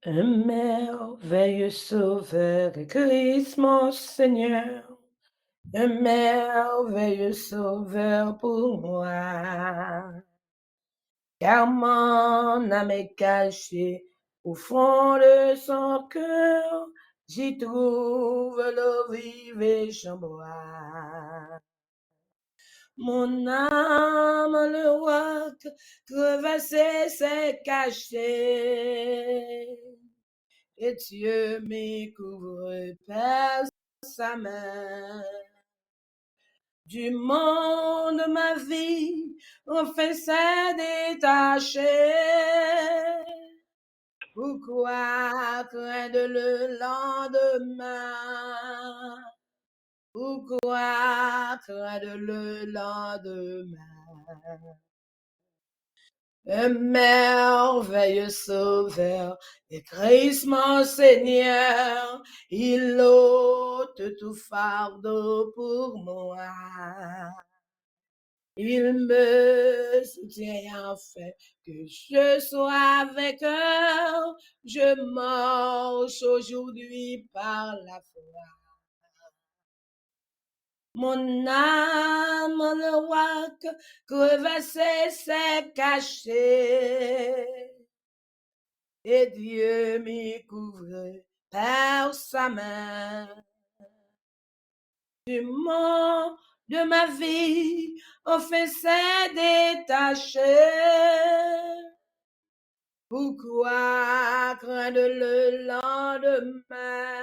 Un merveilleux sauveur est Christ mon Seigneur, un merveilleux sauveur pour moi. Car mon âme est cachée au fond de son cœur, j'y trouve l'eau vive et j'en bois. Mon âme, le roi crevassé s'est caché. Et Dieu m'y couvre par sa main. Du monde, ma vie, enfin s'est détachée. Pourquoi craindre le lendemain? Pourquoi craindre le lendemain? Un merveilleux sauveur est Christ mon Seigneur, il ôte tout fardeau pour moi. Il me soutient enfin que je sois vainqueur, je marche aujourd'hui par la foi. Mon âme, le roi crevassé s'est caché, et Dieu m'y couvre par sa main. Du monde de ma vie, enfin s'est détaché. Pourquoi craindre le lendemain?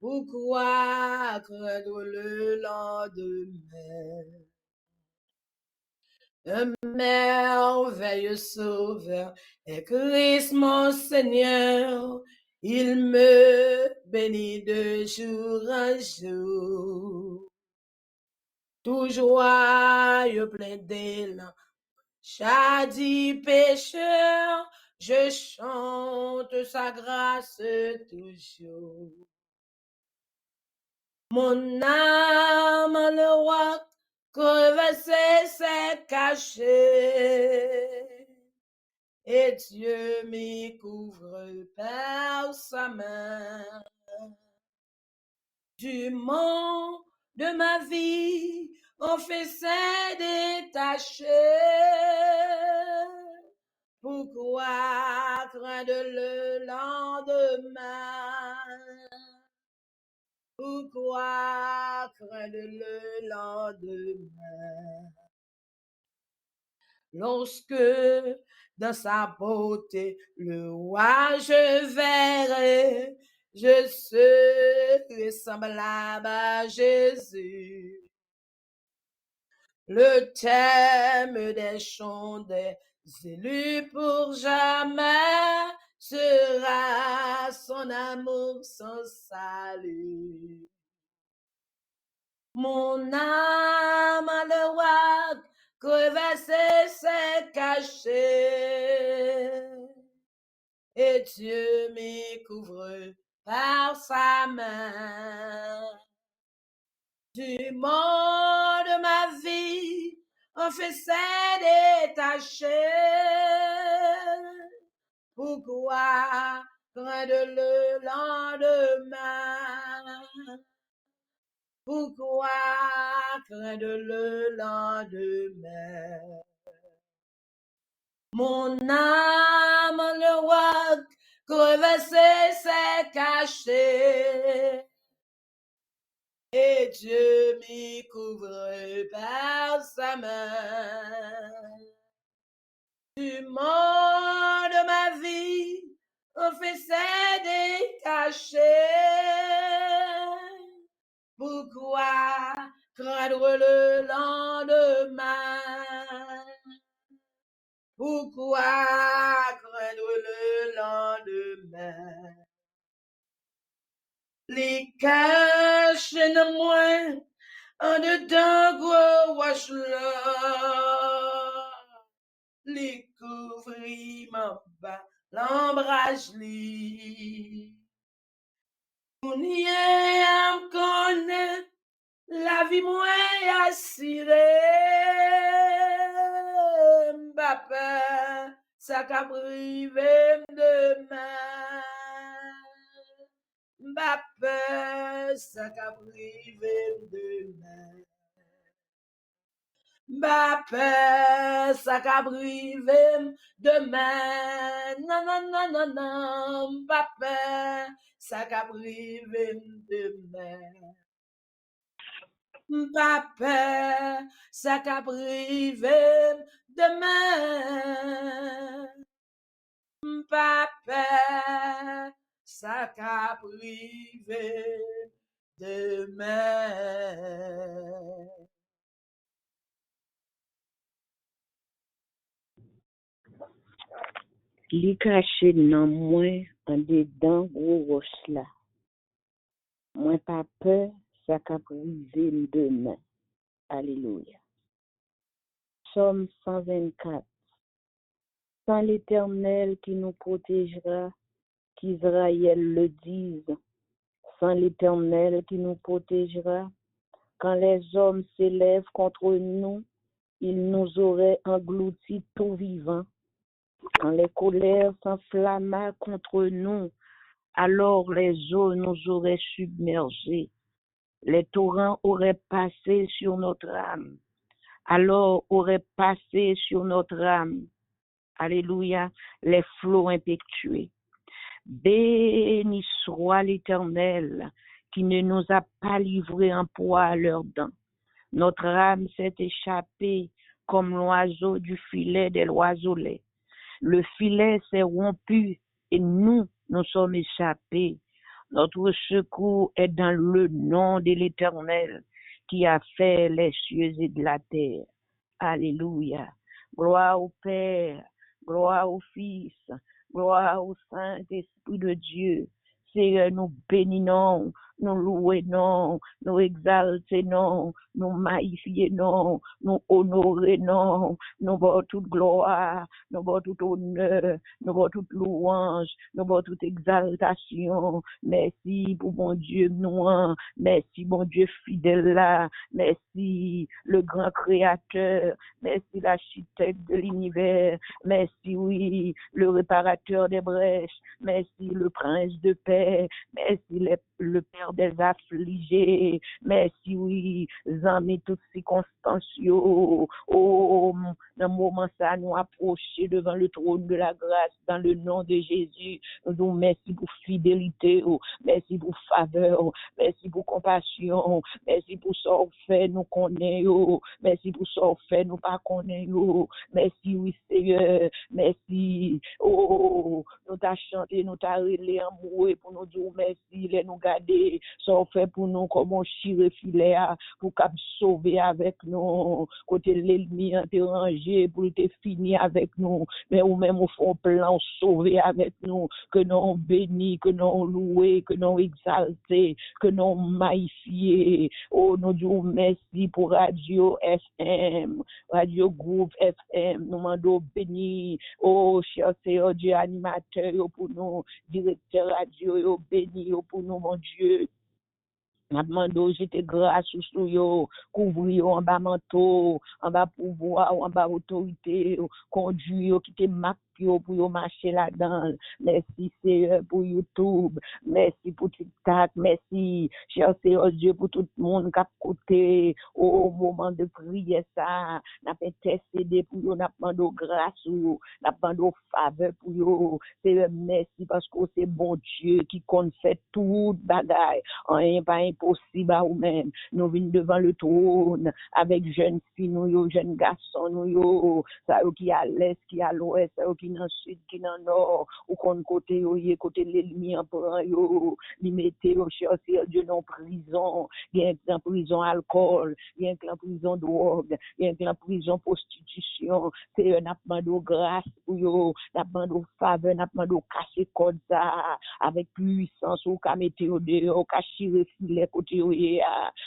Pourquoi craindre le lendemain? Un merveilleux sauveur est Christ mon Seigneur. Il me bénit de jour en jour. Tout joyeux plein d'élan, jadis pécheur, je chante sa grâce toujours. Mon âme, le roi crevassé s'est caché, et Dieu m'y couvre par sa main. Du monde de ma vie, on fait s'est détaché. Pourquoi craindre le lendemain? Pourquoi craindre le lendemain? Lorsque dans sa beauté le roi je verrai, je serai semblable à Jésus. Le thème des chants des élus pour jamais sera son amour, son salut. Mon âme à le roi crevassé s'est caché, et Dieu m'y couvre par sa main. Du monde de ma vie, on fait s'est détaché. Pourquoi craindre le lendemain? Pourquoi craindre le lendemain? Mon âme, le roi crevassé s'est caché, et Dieu m'y couvre par sa main. Du monde de ma vie, on fait s'est détaché. Pourquoi craindre le lendemain? Pourquoi craindre le lendemain? Les caches de moi, en dedans gros wash là, les couvrir m'en bas, l'embrase li. On y est à me connaître, la vie moins assurée. Papa, ça qu'a privé ça qu'a privé demain. Ma peur, ça qu'a privé demain. Non, non, non, non, non, ma peur, ça qu'a privé demain. Ma peur, ça qu'a privé demain. Ma peur, ça qu'a privé demain. Li caché nan mwen an dedan gros roche la. Mwen pas peur, ça qu'a brisé demain. Alléluia. Psaume 124. Sans l'Éternel qui nous protégera, qu'Israël le dise. Sans l'Éternel qui nous protégera, quand les hommes s'élèvent contre nous, ils nous auraient engloutis tout vivants. Quand les colères s'enflammaient contre nous, alors les eaux nous auraient submergés. Les torrents auraient passé sur notre âme. Alors auraient passé sur notre âme. Alléluia, les flots impétueux. Béni soit l'Éternel qui ne nous a pas livrés en proie à leurs dents. Notre âme s'est échappée comme l'oiseau du filet des oiselets. Le filet s'est rompu et nous sommes échappés. Notre secours est dans le nom de l'Éternel qui a fait les cieux et de la terre. Alléluia. Gloire au Père, gloire au Fils, gloire au Saint-Esprit de Dieu. Seigneur, nous bénissons, nous louons, nous exaltons, nous magnifions, nous honorons, nous avons toute gloire, nous avons toute honneur, nous avons toute louange, nous avons toute exaltation. Merci pour mon Dieu, nous, merci mon Dieu fidèle là, merci le grand créateur, merci l'architecte de l'univers, merci oui, le réparateur des brèches, merci le prince de paix, merci le père des affligés, merci oui, amis toutes circonstances, oh, dans le moment ça nous approcher devant le trône de la grâce, dans le nom de Jésus, nous merci pour fidélité, oh, merci pour faveur, oh, merci pour compassion, merci pour ça fait nous connaissons, merci pour ça fait nous pas connaissons, merci oui Seigneur, merci, oh, nous t'a chanté, nous t'a relé amoureux pour nous dire merci, les nous garder, ça fait pour nous comme on chire filet pour qu'à sauver avec nous, côté l'ennemi en rangé pour te finir avec nous, mais ou même au fond plan sauver avec nous, que nous bénis, que nous loués, que nous exaltés, que nous magnifiés. Oh, nous disons merci pour Radio FM, Radio Groupe FM, nous demandons béni. Oh, cher Seigneur Dieu animateur pour nous, directeur radio, béni pour nous, mon Dieu. N'a demandé j'étais grâce sous yo, couvrir en bas manteau, en bas pouvoir, en bas autorité, conduire qui te marque pour yo marcher là-dedans. Merci Seigneur pour YouTube, merci pour TikTok, merci cher Seigneur Dieu pour tout le monde qui a côté au moment de prière ça, n'a intercédé pour yo, n'a demandé grâce ou n'a demandé faveur pour yo. Seigneur merci parce que c'est bon Dieu qui compte fait tout bagaille, rien pas impossible ou même. Nous venons devant le trône avec jeunes filles, nous jeunes garçons, nous ça qui à l'est, qui à l'ouest, ça qui dans le sud, qui dans le nord, ou qu'on côté yo, côté l'ennemi en prend yo, li mette yo chercher Dieu dans prison, bien en prison alcool, bien en prison drogue, bien en prison prostitution. C'est un appel de grâce pour yo, appel de faveur, appel de casser code ça avec puissance, ou ka mette yo dehors, ou ka chire filet côté yo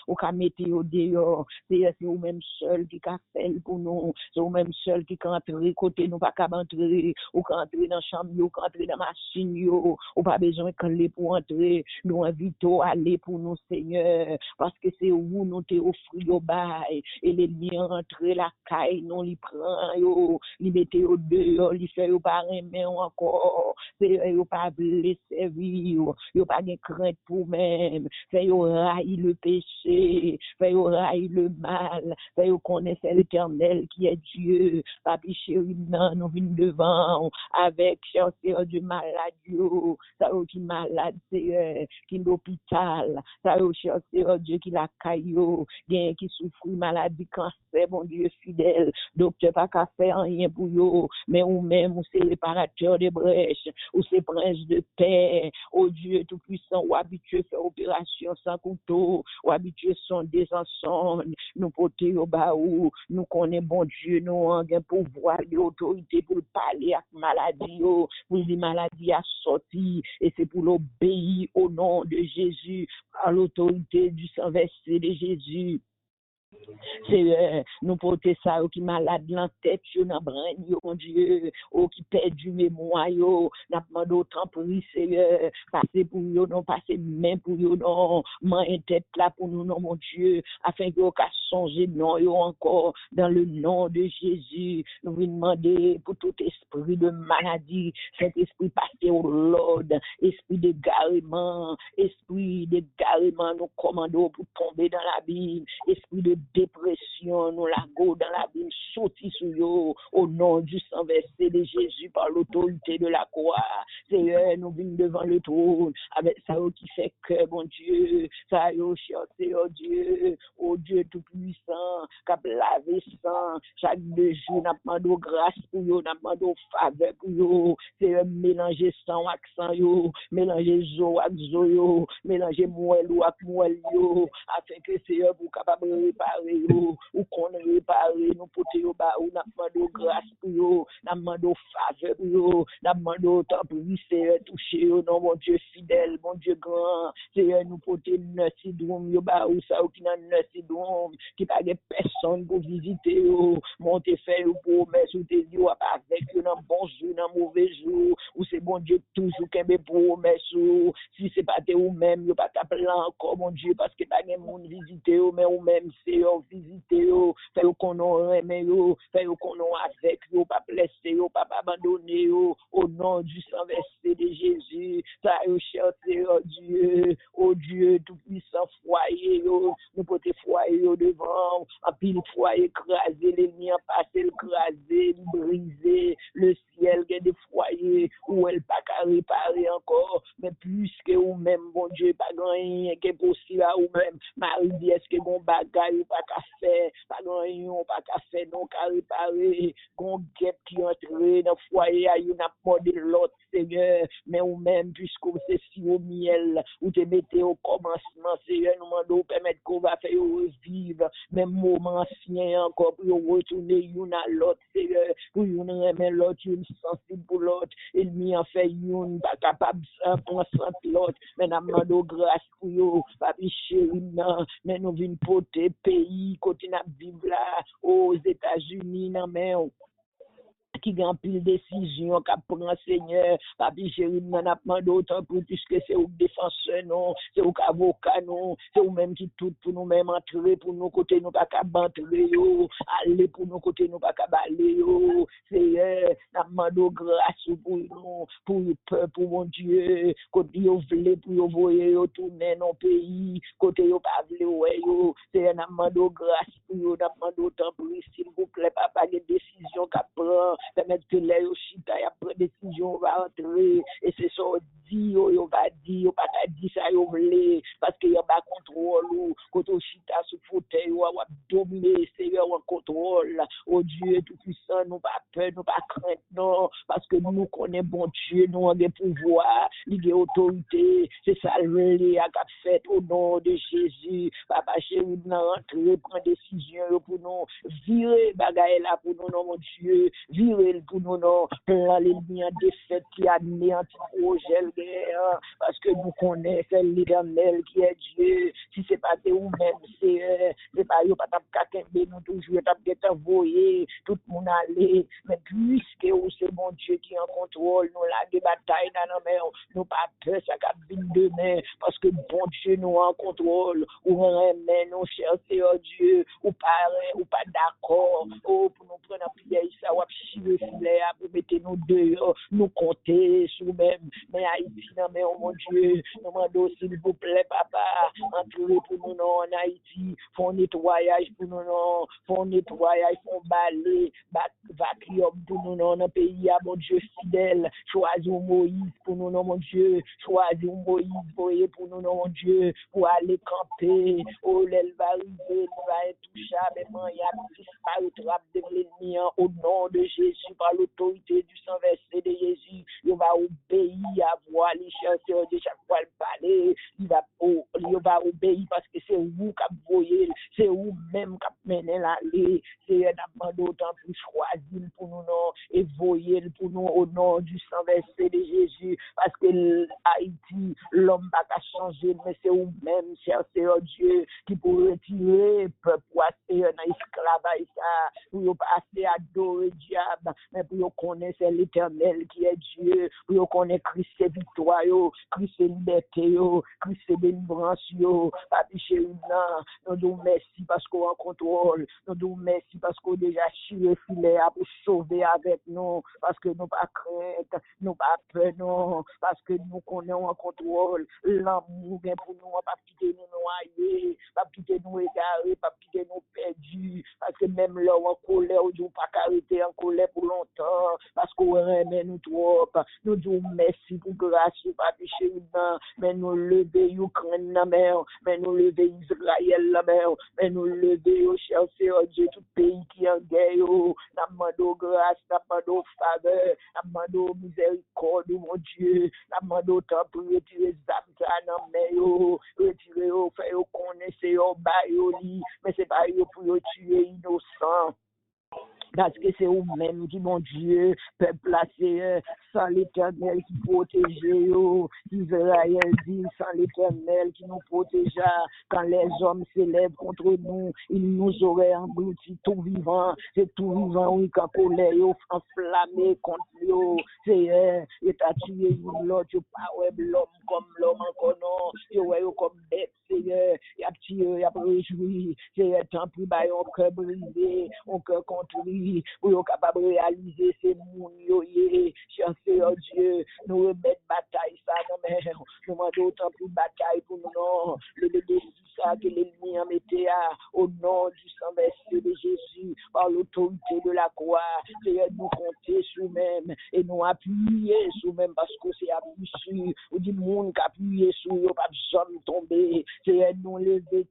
ou ka mette yo dehors. C'est ou même seul qui ka fait pour nous, c'est ou même seul qui ka entrer côté nous pas ka entrer, ou entrer dans chambre, ou entrer dans machine, ou pas besoin de pour entrer, nous invitons à aller pour nous, Seigneur, parce que c'est où nous te offrir au bail, et les liens rentrer la caille, nous les prend, les mettez au dehors, les fait au pas remet encore, c'est pas blessé, pas de crainte pour même, fait au rail le péché, fait au rail le mal, fait au connaître l'Éternel qui est Dieu, papi chéri, nous venons devant, avec cher du maladie, ça qui malade, c'est qui l'hôpital, ça cher Dieu qui la caillou, qui souffre maladie, cancer, mon Dieu fidèle, docteur pas qu'à faire rien pour eux, mais ou même, ou c'est réparateur de brèches, ou c'est prince de paix, oh Dieu tout-puissant, ou habitué faire opération sans couteau, ou habitué sonder sans sonde, nous porter au bas où, nous connaissons bon Dieu, nous avons pouvoir et autorité pour parler avec maladie, pour les maladies à sortir, et c'est pour l'obéir au nom de Jésus, à l'autorité du sang versé de Jésus. C'est nous porter ça qui malade dans tête dans brain mon Dieu qui perdu mémoire n'a demandé autant pour Seigneur passer pour eux non passer main pour eux non main tête là pour nous non mon Dieu afin que qu'à songer non encore dans le nom de Jésus nous vous demander pour tout esprit de maladie cet esprit passer au Lord esprit d'égarement nous commandons pour tomber dans l'abîme esprit de dépression, nous la go dans la vie, sorti sur eux, au nom du sang versé de Jésus par l'autorité de la croix. Seigneur, nous venons devant le trône, avec ça qui fait que, mon Dieu, ça c'est oh Dieu tout-puissant, qui a lavé sang, chaque 2 jours, n'a demandé grâce pour eux, n'a demandé faveur pour eux, Seigneur, mélanger sang avec sang, mélanger zo avec zo, mélanger moelle avec moelle, afin que Seigneur, vous capable de réparer ou qu'on répare nous porter au bas ou n'a demandé grâce pour eux n'a demandé faveur pour eux n'a demandé autant pour Seigneur toucher au nom mon Dieu fidèle mon Dieu grand Seigneur nous porter notre syndrome yo bas ou ça ou qui dans notre syndrome qui pas de personne pour visiter monter faire promesse ou te dire avec dans bon jour dans mauvais jour ou c'est bon Dieu toujours qu'un promesse si c'est pas ou même yo pas t'appeler encore mon Dieu parce que pas de monde visiter mais ou même c'est visiter fait qu'on remet fait qu'on avec pas blesser pas abandonner au nom du sang versé de Jésus ça cher Dieu oh Dieu tout puissant foyer nous porter foyer devant en pile foyer écraser les liens passer écraser briser le ciel que des foyers où elle pas qu'à réparer encore mais puisque ou même bon Dieu pas rien qui est possible à ou même Marie dit est-ce que bon bagaille pas qu'à faire pas rien pas qu'à faire donc à réparer gon guette qui entrer dans foyer à une apporte de l'autre Seigneur mais ou même puisque c'est si au miel ou te mettez au commencement Seigneur nous demandons permettre qu'on va faire revivre même moment ancien encore pour retourner une à l'autre Seigneur pour une remettre l'autre une sensible pour l'autre il m'y en fait une pas capable de prendre l'autre mais nous demandons grâce pour eux papi chéri mais nous venons porter pays côté n'a vivre là aux États-Unis non mais qui gagne pile décision qu'a prend Seigneur papi chéri n'a pas d'autant pour puisque c'est au défenseur non c'est au avocat non c'est ou même qui tout pour nous même entrer pour nous côté nous pas capable entrer aller pour nous côté nous pas capable aller Seigneur n'a demandé grâce pour nous pour le peuple pour mon Dieu côté yo vle pour yo voyer tourner dans pays côté yo pas vle ouais yo Seigneur n'a demandé grâce pour yo n'a demandé autant pour s'il vous plaît papa des décisions qu'a prend permettre que les chita y a pris décision va entrer et c'est ça dit yo va dire pas dire ça yo vle parce que y a pas contrôle quand on chita sous fauteuil ou dominer Seigneur en contrôle oh Dieu tout puissant nous pas peur nous pas crainte non parce que nous connaissons bon Dieu nous avons des pouvoirs des autorités c'est ça le a fait au nom de Jésus papa chéri nous rentrer prendre décision pour nous virer bagaille là pour nous non mon Dieu virer tirer pour nous, non, plan l'ennemi en défaite qui a anéanti projet, parce que nous connaissons c'est l'Éternel qui est Dieu. Si c'est pas ou même, c'est pas yo, pas quelqu'un, nous toujours, t'as envoyé, tout le monde aller, mais puisque c'est mon Dieu qui est en contrôle, nous la de bataille dans nos mains, nous pas peur, ça cap demain, parce que bon Dieu nous en contrôle, ou remet nous chercher Dieu, ou pas d'accord, pour nous prendre un piège, ça va chier filet, pour mettre nous dehors, nous compter sur même, mais Haïti, non, mais oh mon Dieu, nous demandons s'il vous plaît, papa, entrez pour nous non, en Haïti, font nettoyage pour nous non, font nettoyage, font balai, vacuum pour nous non, dans le pays, mon Dieu fidèle, choisis Moïse pour nous non, mon Dieu, choisis Moïse, voyez pour nous non, mon Dieu, pour aller camper, oh, l'elle va arriver, nous va être touchable, mais il y a disparaître de l'ennemi au nom de Jésus, par l'autorité du sang versé de Jésus, il va obéir à voir les chansons de chaque fois le parler, il va obéir parce que c'est vous qui voyez, c'est vous même qui menez l'aller, c'est un d'autant plus choisi pour nous non, et voyez pour nous au nom du sang versé de Jésus, parce que Haïti, l'homme va pas changer, mais c'est vous même, cher Seigneur Dieu, qui pour retirer le peuple, pour passer dans l'esclavage, pour passer à adorer diable, mais pour connaître l'Éternel qui est Dieu, pour connaître Christ c'est victoire, Christ c'est liberté, Christ c'est délivrance, Papi chéri, nous nous merci parce qu'on en contrôle, nous nous merci parce qu'on déjà chiré filet pour sauver avec nous, parce que nous pas crainte, nous pas peur, non, parce que nous connaissons en contrôle, l'amour pour nous, pas quitter nous noyer, pas quitter nous égarer, pas quitter nous perdus, parce que même là en colère, nous pas arrêter en colère pour longtemps, parce qu'on aime nous trop, nous disons merci pour grâce, Papi chéri, mais nous lever Ukraine la mer, mais nous lever Israël la mer, mais nous lever cher Seigneur Dieu, tout pays qui est en guerre, nous demandons grâce, nous demandons faveur, nous demandons miséricorde, mon Dieu, nous demandons temps pour retirer les âmes dans mer, retirer, faire connaître, mais c'est pas pour tuer innocent. Parce que c'est vous-même qui, mon Dieu, peut placer sans l'Éternel qui protège, Israël dit, sans l'Éternel qui nous protège, quand les hommes s'élèvent contre nous, ils nous auraient engloutis tout vivant, c'est tout vivant, oui, quand colère, enflammé contre eux, c'est, il t'a tué l'autre, tu pas l'homme comme l'homme encore non, tu vois comme bête, Seigneur, il a tué, il a réjoui, c'est tant plus bas, on cœur brisé, on cœur contrit, pour être capable de réaliser ces mondes, cher Seigneur Dieu, nous remettre bataille ça, non mais nous demandons autant plus bataille pour nous, non, le défi ça que l'ennemi a metté au nom du sang versé de Jésus, par l'autorité de la croix, Seigneur, nous compter sur nous-mêmes et nous appuyer sur nous-mêmes parce que c'est appuyé sur, ou dit monde qui appuie sur nous, pas jamais tomber, Seigneur, nous lever,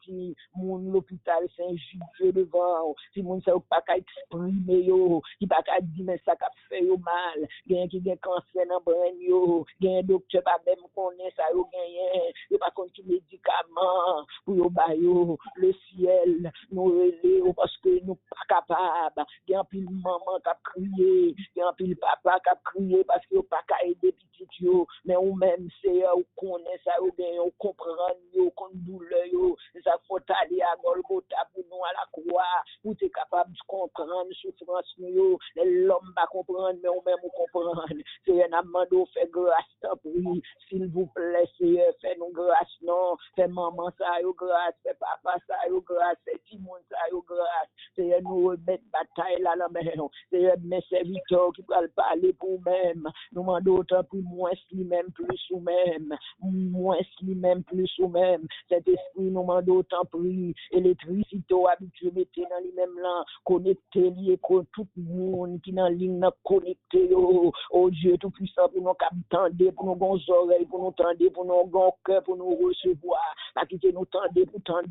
monde l'hôpital Saint-Jude devant, si monde ça pas qu'à exprimer yo, qui pas qu'à dire mais ça qu'a fait yo mal, gain qui gain cancer dans brain yo, gain docteur pas même connaît ça yo gain, yo pas connaît médicament pour yo ba yo, le ciel nous relève parce que nous pas capable, gain pile maman qui a crié, gain pile papa qui a crié parce que yo pas qu'à aider petit yo, mais ou même c'est yo connaît ça yo gain, yo comprendre yo kon douleur yo, ça faut aller à Golgotha pour nous à la croix, pour être capable de comprendre souffrance nous, l'homme va comprendre mais ou même ou comprendre, c'est un amando fait grâce pour lui, s'il vous plaît, Seigneur, fait nous grâce non, fait maman ça yo grâce, fait papa ça yo grâce, fait Timon ça yo grâce, Seigneur nous remettre bataille là la main, Seigneur mes serviteurs qui peuvent parler pour même, nous demandons autant pour moins lui-même plus ou même, moins lui-même plus ou même, cet esprit nous demandons autant pour lui, électricité habitué mettre dans lui-même là, connecté lié tout le monde qui dans ligne connecté oh Dieu tout puissant pour nous tendre pour nous bons oreilles pour nous tendre pour nous bon cœur pour nous recevoir pas quitter nous tendre pour tendre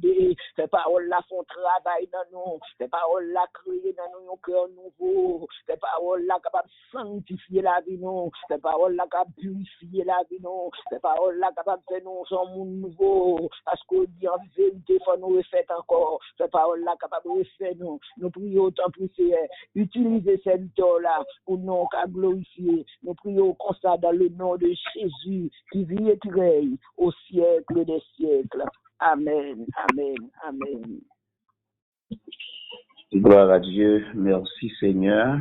fait parole là font travail dans nous fait parole là créer dans nous un cœur nouveau fait parole là capable sanctifier la vie nous fait parole là capable purifier la vie nous fait parole là capable faire nous un monde nouveau parce que dit en vérité faut nous refaire encore fait parole parole là capable de faire nous. Nous prions autant pour Seigneur. Utilisez cette temps-là pour nous glorifier. Nous prions comme ça dans le nom de Jésus qui vit et qui règne au siècle des siècles. Amen, amen, amen. Gloire à Dieu. Merci Seigneur.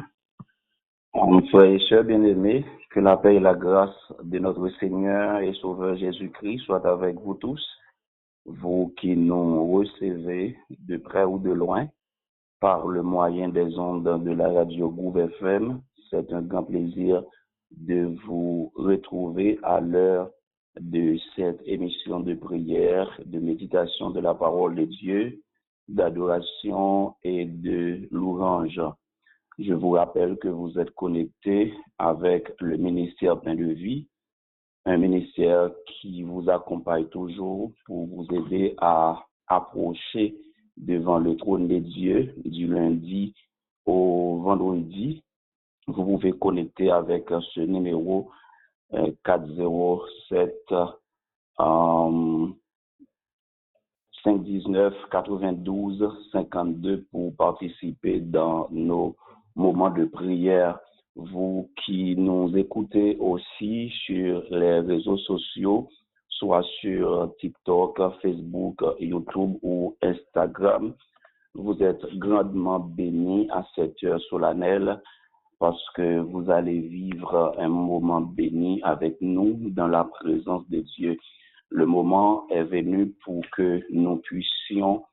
Mon frère et sœurs bien-aimés, que la paix et la grâce de notre Seigneur et Sauveur Jésus-Christ soient avec vous tous, vous qui nous recevez de près ou de loin par le moyen des ondes de la radio Groove FM. C'est un grand plaisir de vous retrouver à l'heure de cette émission de prière, de méditation de la parole de Dieu, d'adoration et de louange. Je vous rappelle que vous êtes connectés avec le ministère Pain de Vie, un ministère qui vous accompagne toujours pour vous aider à approcher devant le trône de Dieu du lundi au vendredi. Vous pouvez connecter avec ce numéro 407 519 92 52 pour participer dans nos moments de prière. Vous qui nous écoutez aussi sur les réseaux sociaux, soit sur TikTok, Facebook, YouTube ou Instagram, vous êtes grandement bénis à cette heure solennelle parce que vous allez vivre un moment béni avec nous dans la présence de Dieu. Le moment est venu pour que nous puissions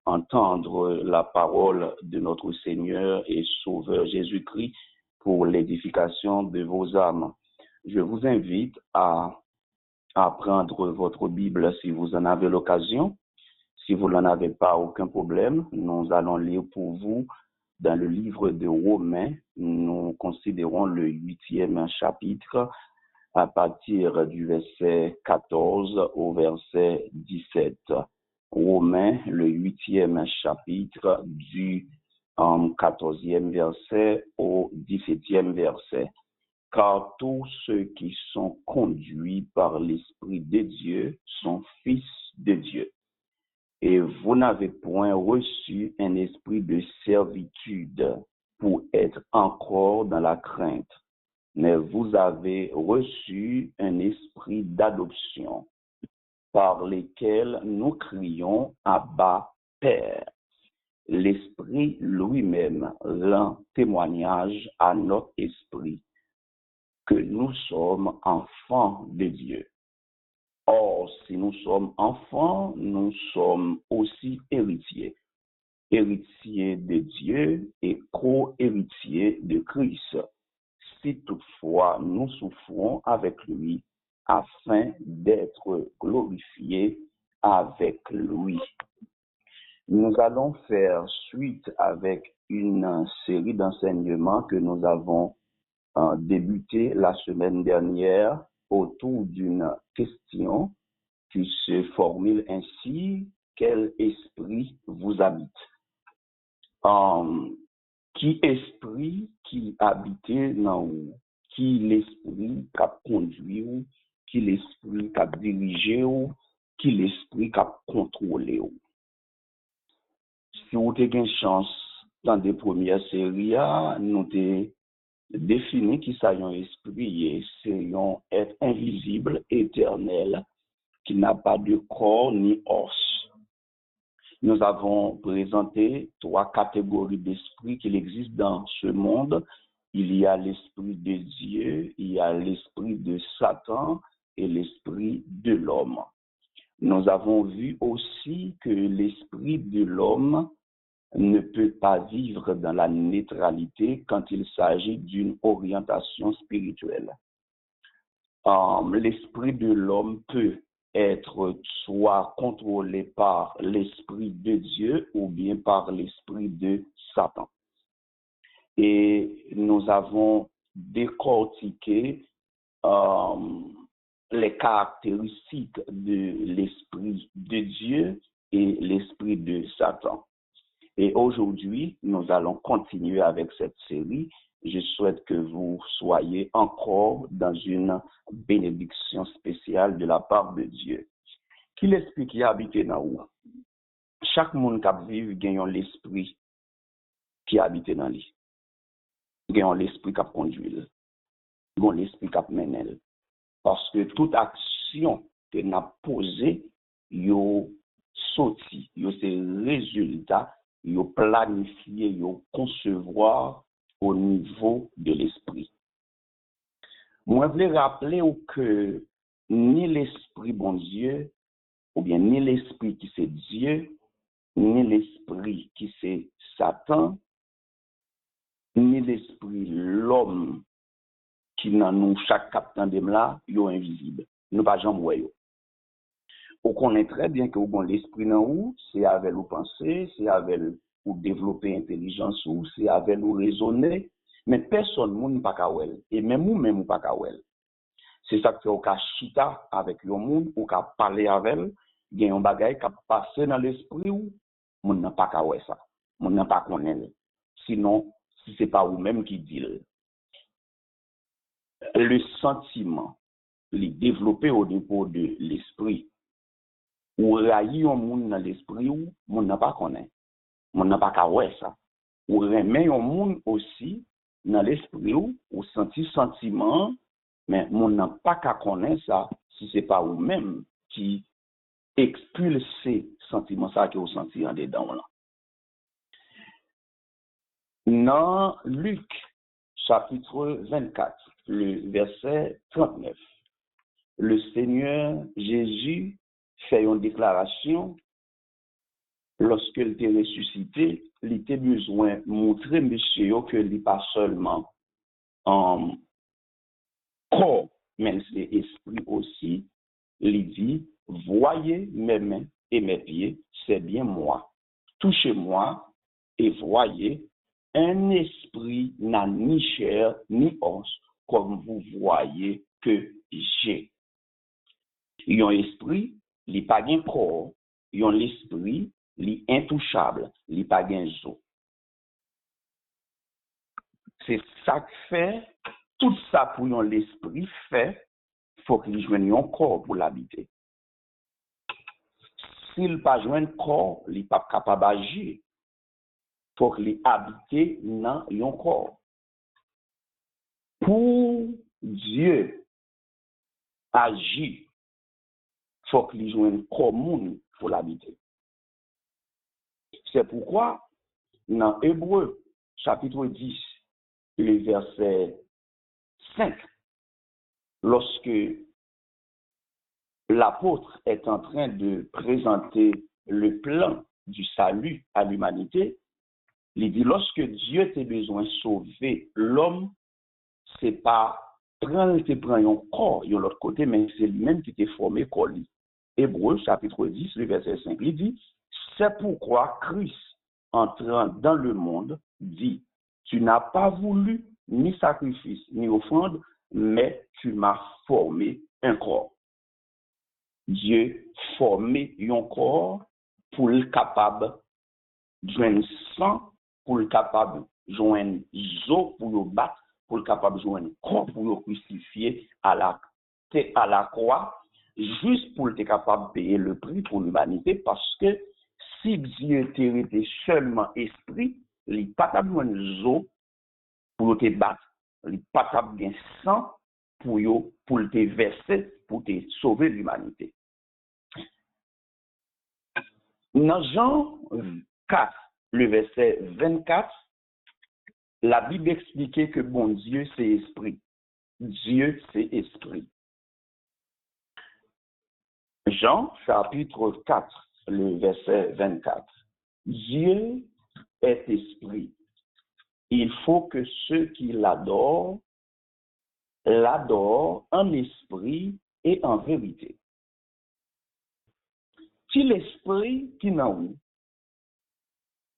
entendre la parole de notre Seigneur et Sauveur Jésus-Christ pour l'édification de vos âmes. Je vous invite à prendre votre Bible si vous en avez l'occasion. Si vous n'en avez pas, aucun problème. Nous allons lire pour vous dans le livre de Romains. Nous considérons le 8e chapitre à partir du verset 14 au verset 17. Romains, le 8e chapitre du 14e verset au 17e verset. Car tous ceux qui sont conduits par l'Esprit de Dieu sont fils de Dieu. Et vous n'avez point reçu un esprit de servitude pour être encore dans la crainte, mais vous avez reçu un esprit d'adoption par lequel nous crions Abba, Père. L'Esprit lui-même rend témoignage à notre esprit que nous sommes enfants de Dieu. Or, si nous sommes enfants, nous sommes aussi héritiers, héritiers de Dieu et co-héritiers de Christ, si toutefois nous souffrons avec lui, afin d'être glorifiés avec lui. Nous allons faire suite avec une série d'enseignements que nous avons débuté la semaine dernière autour d'une question qui se formule ainsi: quel esprit vous habite? Qui esprit qui habite dans vous? Qui l'esprit qui a conduit ou? Qui l'esprit qui a dirigé ou? Qui l'esprit qui a contrôlé ou? Si vous avez une chance dans des premières séries, nous avons défini qui c'est un esprit, c'est un être invisible, éternel, qui n'a pas de corps ni os. Nous avons présenté 3 catégories d'esprits qui existent dans ce monde. Il y a l'esprit de Dieu, il y a l'esprit de Satan et l'esprit de l'homme. Nous avons vu aussi que l'esprit de l'homme ne peut pas vivre dans la neutralité quand il s'agit d'une orientation spirituelle. L'esprit de l'homme peut être soit contrôlé par l'esprit de Dieu ou bien par l'esprit de Satan. Et nous avons décortiqué les caractéristiques de l'esprit de Dieu et l'esprit de Satan. Et aujourd'hui, nous allons continuer avec cette série. Je souhaite que vous soyez encore dans une bénédiction spéciale de la part de Dieu. Qui l'esprit qui habite dans vous? chaque monde qui vit gagne l'esprit qui habite dans lui. Gagne l'esprit qui conduit, gagne l'esprit qui mène. Parce que toute action que n'a posée, yo sorti, yo c'est résultat, yo planifié, yo concevoir au niveau de l'esprit. Moi, je voulais rappeler que ni l'esprit bon Dieu, ou bien ni l'esprit qui c'est Dieu, ni l'esprit qui c'est Satan, ni l'esprit l'homme qui dans nous chaque capitaine de là, yo invisible. Nous pas jamais voyons. On connaît très bien que bon l'esprit dans où, c'est avec nous penser, c'est avec ou développer intelligence ou c'est avec nous raisonner, mais personne moun pas kawel et même ou même pas kawel. C'est ça que on ka chita avec le monde ou ka parler avec elle, gen un bagay qui passer dans l'esprit ou moun n'a pas kawel ça. Moun n'a pas connaît. Sinon, si c'est pas vous même qui dit le sentiment, les développer au niveau de l'esprit. Ou rayi un monde dans l'esprit ou moun n'a pas connaît. Moun n'a pas kawel ça. Ou remet un monde aussi dans l'esprit ou senti sentiment, mais moun n'a pas qu'à connaître ça si c'est pas vous même qui expulse ces sentiments ça que vous senti en dedans là. Dans Luc chapitre 24, le verset 39, le Seigneur Jésus fait une déclaration lorsqu'il était ressuscité, il était besoin de montrer monsieur que il pas seulement en corps, mais c'est esprit aussi. Il dit, voyez mes mains et mes pieds, c'est bien moi. Touchez-moi et voyez, un esprit n'a ni chair ni os, comme vous voyez que j'ai. Un esprit, il n'y a pas de corps, un esprit, il est intouchable, il n'y a pas de zo. C'est ça que fait, tout ça pour l'esprit fait, il faut qu'il joigne un corps pour l'habiter. S'il n'a pas joint un corps, il n'est pas capable d'agir. Il faut qu'il habite dans un corps. Pour Dieu agir, il faut qu'il joigne un corps pour l'habiter. C'est pourquoi, dans Hébreux, chapitre 10, le verset 5, lorsque l'apôtre est en train de présenter le plan du salut à l'humanité, il dit, lorsque Dieu a besoin de sauver l'homme, c'est pas prendre un corps de l'autre côté, mais c'est lui-même qui était formé corps. Hébreux, chapitre 10, le verset 5, il dit, c'est pourquoi Christ, entrant dans le monde, dit, tu n'as pas voulu ni sacrifice, ni offrande, mais tu m'as formé un corps. Dieu formé un corps pour le capable de joindre sang, pour le capable de joindre zo pour le battre, pour le capable de joindre corps pour le crucifier à la croix, juste pour être capable de payer le prix pour l'humanité, parce que si Dieu était seulement esprit, il n'est pas capable de zo pour te battre, il n'est pas capable de sang pour te verser, pour te sauver l'humanité. Dans Jean 4, le verset 24, la Bible expliquait que bon Dieu, c'est esprit. Dieu, c'est esprit. Jean, chapitre 4, le verset 24. Dieu est esprit. Il faut que ceux qui l'adorent en esprit et en vérité. Si l'esprit qui n'a où,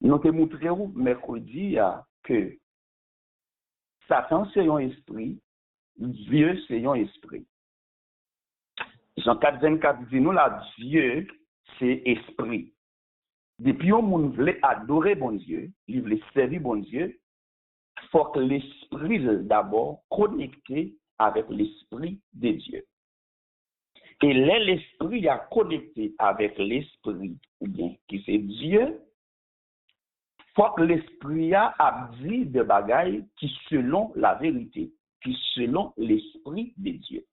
nous te montrerons mercredi que Satan c'est un esprit, Dieu c'est un esprit. Jean 4, 24 dit nous là, Dieu c'est esprit. Depuis on voulait adorer bon Dieu, il voulait servir bon Dieu, il faut que l'esprit d'abord connecté avec l'esprit de Dieu. Et là, l'esprit a connecté avec l'esprit, ou bien qui c'est Dieu, faut que l'esprit a dit de bagailles qui selon la vérité, qui selon l'esprit de Dieu.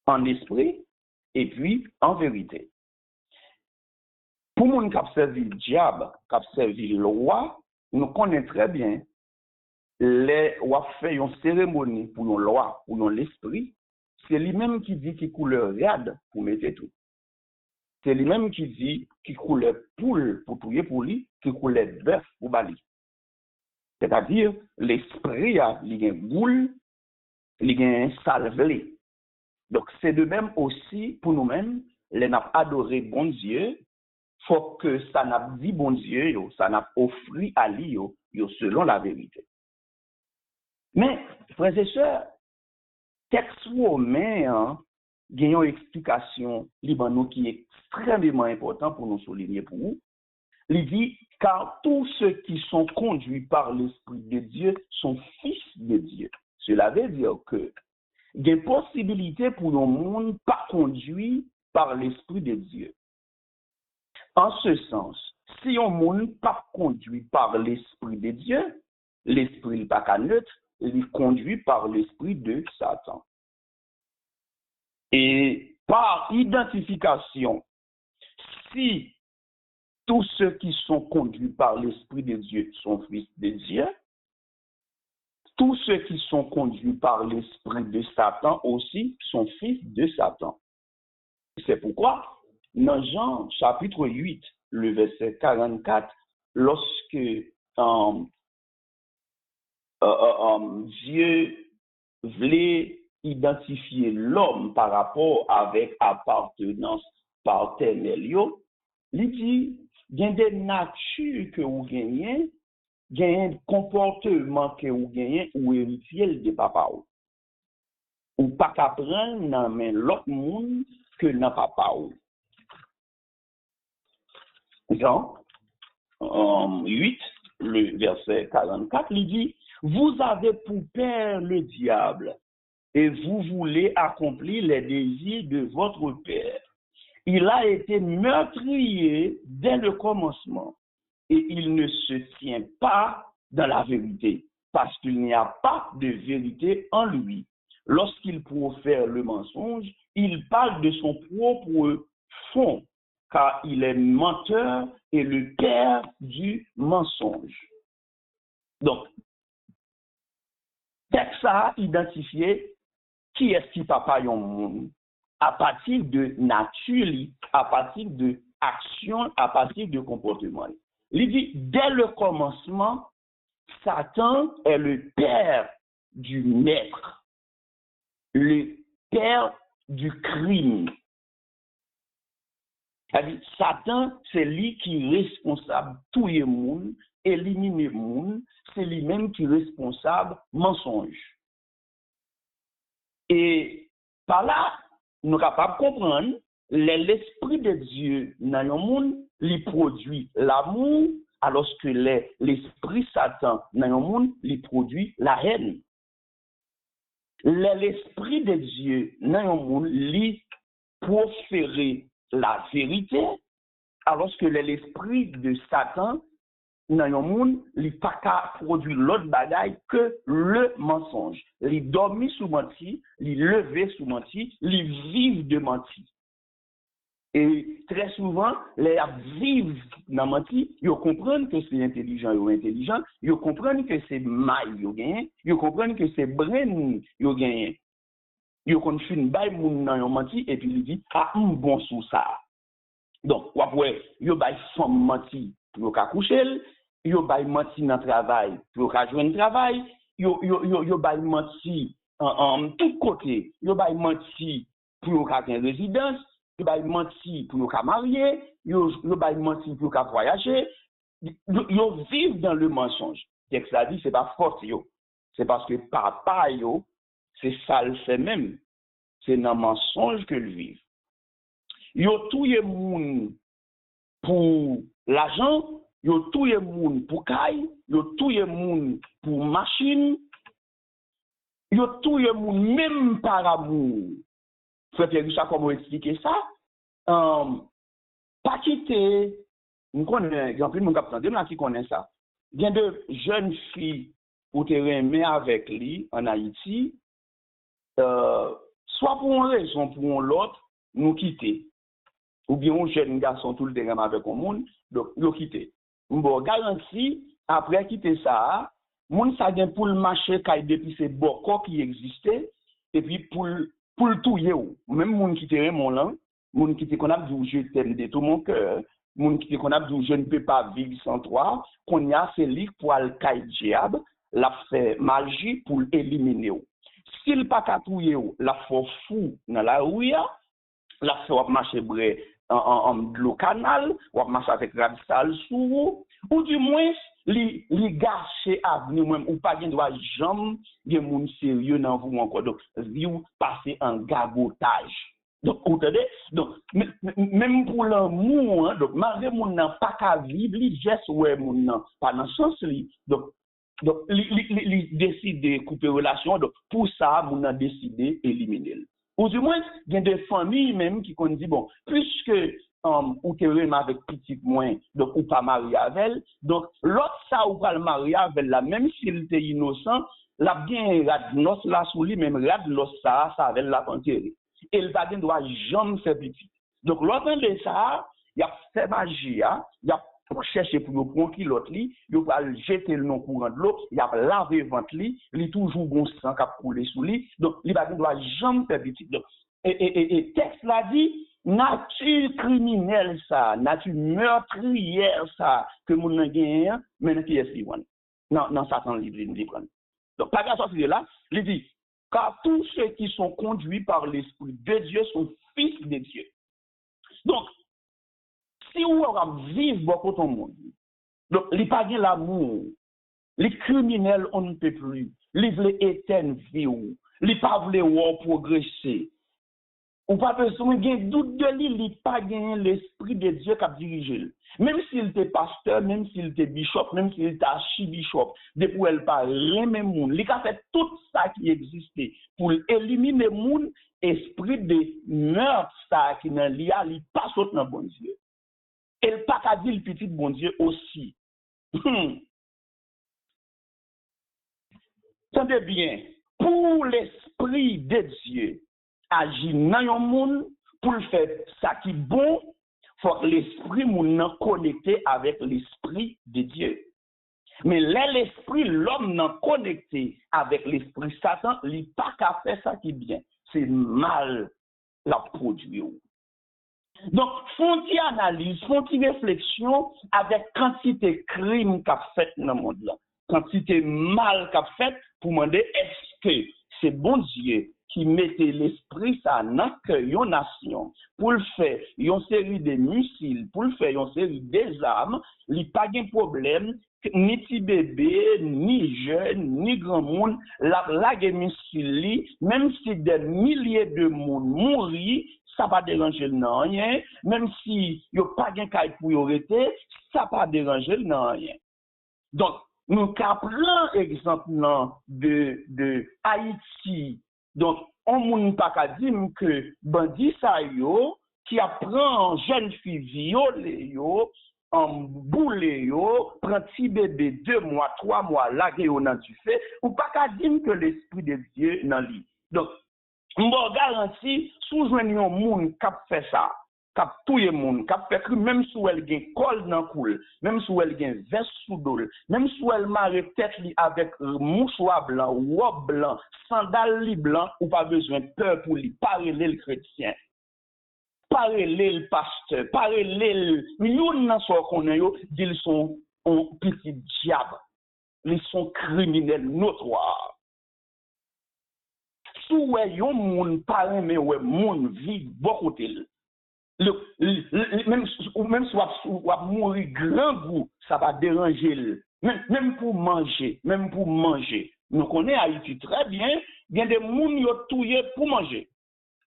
En esprit et puis en vérité. Pour moun qui observe le diable, qui observe le roi, nous connaissons très bien les rois fait une cérémonie pour une loi, pour l'esprit. C'est lui-même qui dit qu'il couleur regarde pour mettre tout. C'est lui-même qui dit qu'il couleur poule pour tuer pour lui, qu'il couleur bœuf pour bali. C'est-à-dire, l'esprit a un boule, il a un salvelé. Donc, c'est de même aussi pour nous-mêmes, les n'a adoré bon Dieu, faut que ça n'a dit bon Dieu, ça n'a offert à lui, selon la vérité. Mais, frères et sœurs, texte romain, il y a une explication libanais qui est extrêmement important pour nous souligner pour vous. Il dit, car tous ceux qui sont conduits par l'Esprit de Dieu sont fils de Dieu. Cela veut dire que il y a des possibilités pour le monde pas conduit par l'Esprit de Dieu. En ce sens, si un monde pas conduit par l'Esprit de Dieu, l'Esprit n'est pas qu'à neutre, il est conduit par l'Esprit de Satan. Et par identification, si tous ceux qui sont conduits par l'Esprit de Dieu sont fils de Dieu, tous ceux qui sont conduits par l'esprit de Satan aussi sont fils de Satan. C'est pourquoi, dans Jean chapitre 8, le verset 44, lorsque Dieu voulait identifier l'homme par rapport avec appartenance paternelle, il dit, il y a des natures que vous gagnez, il y a un comportement que vous gagnez ou héritier de papa ou pas qu'apprendre dans l'autre monde que dans papa ou. Jean 8, le verset 44, il dit, vous avez pour père le diable et vous voulez accomplir les désirs de votre père. Il a été meurtrier dès le commencement. Et il ne se tient pas dans la vérité, parce qu'il n'y a pas de vérité en lui. Lorsqu'il profère le mensonge, il parle de son propre fond, car il est menteur et le père du mensonge. Donc, texte a identifié qui est-ce qui papa yon monde à partir de nature, à partir de action, à partir de comportement. Il dit, dès le commencement, Satan est le père du maître, le père du crime. C'est-à-dire, Satan, c'est lui qui est responsable de tout le monde, éliminer le monde, c'est lui-même qui est responsable mensonge. Et par là, nous sommes capables de comprendre l'esprit de Dieu dans le monde, il produit l'amour, alors que l'esprit Satan dans le monde, il produit la haine. L'esprit de Dieu dans le monde, il profère la vérité, alors que l'esprit de Satan dans le monde, il n'a pas qu'à produire l'autre bagaille que le mensonge. Il dormit sous menti, il levé sous menti, il vivent de menti. Et très souvent, les vivent dans menti, ils comprennent que c'est intelligent ou intelligent, ils comprennent que c'est mal, ils comprennent que c'est brain, ils gagnent. Ils connaissent une baille moun dans yon menti et puis ils disent ah bon sous ça. Donc après, ils baillent femme menti pour ka coucher, ils baillent menti dans travail pour ka joindre travail, ils baillent menti en tout côté, ils baillent menti pour ka gagne résidence. Ils baillent menti pour nous marier, ils baillent menti pour nous voyager, ils vivent dans le mensonge. C'est que ça dit, c'est pas force, c'est parce que papa, c'est ça le fait même. C'est dans le mensonge que ils vivent. Ils tout le monde pour l'argent, ils tout le monde pour caille, ils tout le monde pour machine, ils tout le monde même par amour. Frère Pierre Richard, comment expliquer ça? Pas quitter, nous connaissons, exemple, mon capitaine, qui connaît ça. Il y a de jeunes filles pour te remettre avec lui en Haïti, soit pour une raison, pour l'autre, nous quitter. Ou bien un jeune garçon tout le temps avec un monde, donc nous quitter. Bon, garantie, après quitter ça, moun ça vient pour le marché depuis ces bocaux qui existaient, et puis pour le tout, même moun qui te mon là, moun qui te qu'on a dit je t'aime de tout mon cœur, moun qui te qu'on a dit je ne peux pas vivre sans toi, qu'on y a c'est lui pour al diable, la fait magie pour éliminer. S'il pas qu'à touyer, la fait fou dans la rue, la fait marcher bré en le canal, ou marcher avec radical sous, ou du moins li gâcher avenir même ou pas gen droit jamais gen moun sérieux dans vous encore donc vous passer en gagotage donc vous entendez donc même pour l'amour donc malgré moun nan pas ka vivre li geste ouais moun nan pas dans sens li donc li décide de couper relation donc pour ça moun nan décidé éliminer ou du moins il y a des familles même qui qu'on dit bon puisque ou te reme avec petit moins donc ou pas marié avec elle donc l'autre ça ou pas le marier avec la même s'il était innocent la bien radnos là sous lui même radnos ça avec la enterrer et le pas doit jamais faire petit donc l'autre de ça il a fait magie il a chercher pour prendre qui l'autre li il va jeter le non courant de l'eau il a laver ventre li il toujours bon sang qui a coulé sous lui donc il va doit jamais faire petit donc et texte là dit nature criminelle ça, nature meurtrière ça, que mon n'a gagné, mais qui est si bon. Non, Satan libre, nous dit. Donc, par rapport à là, il dit, car tous ceux qui sont conduits par l'Esprit de Dieu sont fils de Dieu. Donc, si on va vivre beaucoup ton monde, donc, les pas l'amour, les criminels, on ne peut plus, les veulent éteindre vie, les pas veulent progresser. On pas besoin de doute de lui, il pas gagné l'esprit de Dieu qui a dirigé. Même s'il était pasteur, même s'il était bishop, même s'il était archibishop, depuis elle pas remet moun, il a fait tout ça qui existait pour éliminer moun esprit de meurtre ça qui dans lui, il pas saute dans bon Dieu. Elle pas qu'à dire le petit bon Dieu aussi. Tendez bien, pour l'esprit de Dieu agir dans yon monde pour le faire ça qui bon faut que l'esprit moun nan connecté avec l'esprit de Dieu mais l'esprit l'homme nan connecté avec l'esprit Satan il pas qu'à faire ça qui bien c'est mal la produit donc font-ils analyse font-ils réflexion avec quantité crime qu'a fait dans le monde là quantité mal qu'a fait pour demander est-ce que c'est bon Dieu qui mettait l'esprit ça dans une nation pour le faire une série de missiles pour le faire une série des armes il n'y a pas de problème ni petit bébé ni jeune ni grand monde la missile même si des milliers de monde mourir ça pas déranger non rien même si y a pas de cas pour y arrêter ça pas déranger non rien donc nous prend exemple de Haïti. Donc, on ne peut pas dire que bandit ça yo qui apprend jeune fille violée yo, en boule yo, prend petit bébé 2 mois, 3 mois, lagué yo dans du fait, ou pas qu'à dire que l'esprit de Dieu dans lui. Donc, on garantit sous joignant moun qui fait ça. Cap touye moun, cap fait même sous elle gen col dans coule, même sous elle gen veste sous dol, même sous elle marre tête li avec mouchoir blanc, robe blanc, sandales li blanc, ou pas besoin de peur pour lui parler le chrétien. Parler le pasteur, parler yon nan so konnen yo, ils sont un petit diable. Ils sont criminels notoires. Sous yon moun parle mais ouais moun vit beaucoup tel. Même soit mourir grand goût, ça va déranger. Même pour manger. Nous connaissons Haïti très bien, il y a des gens qui ont touillé pour manger.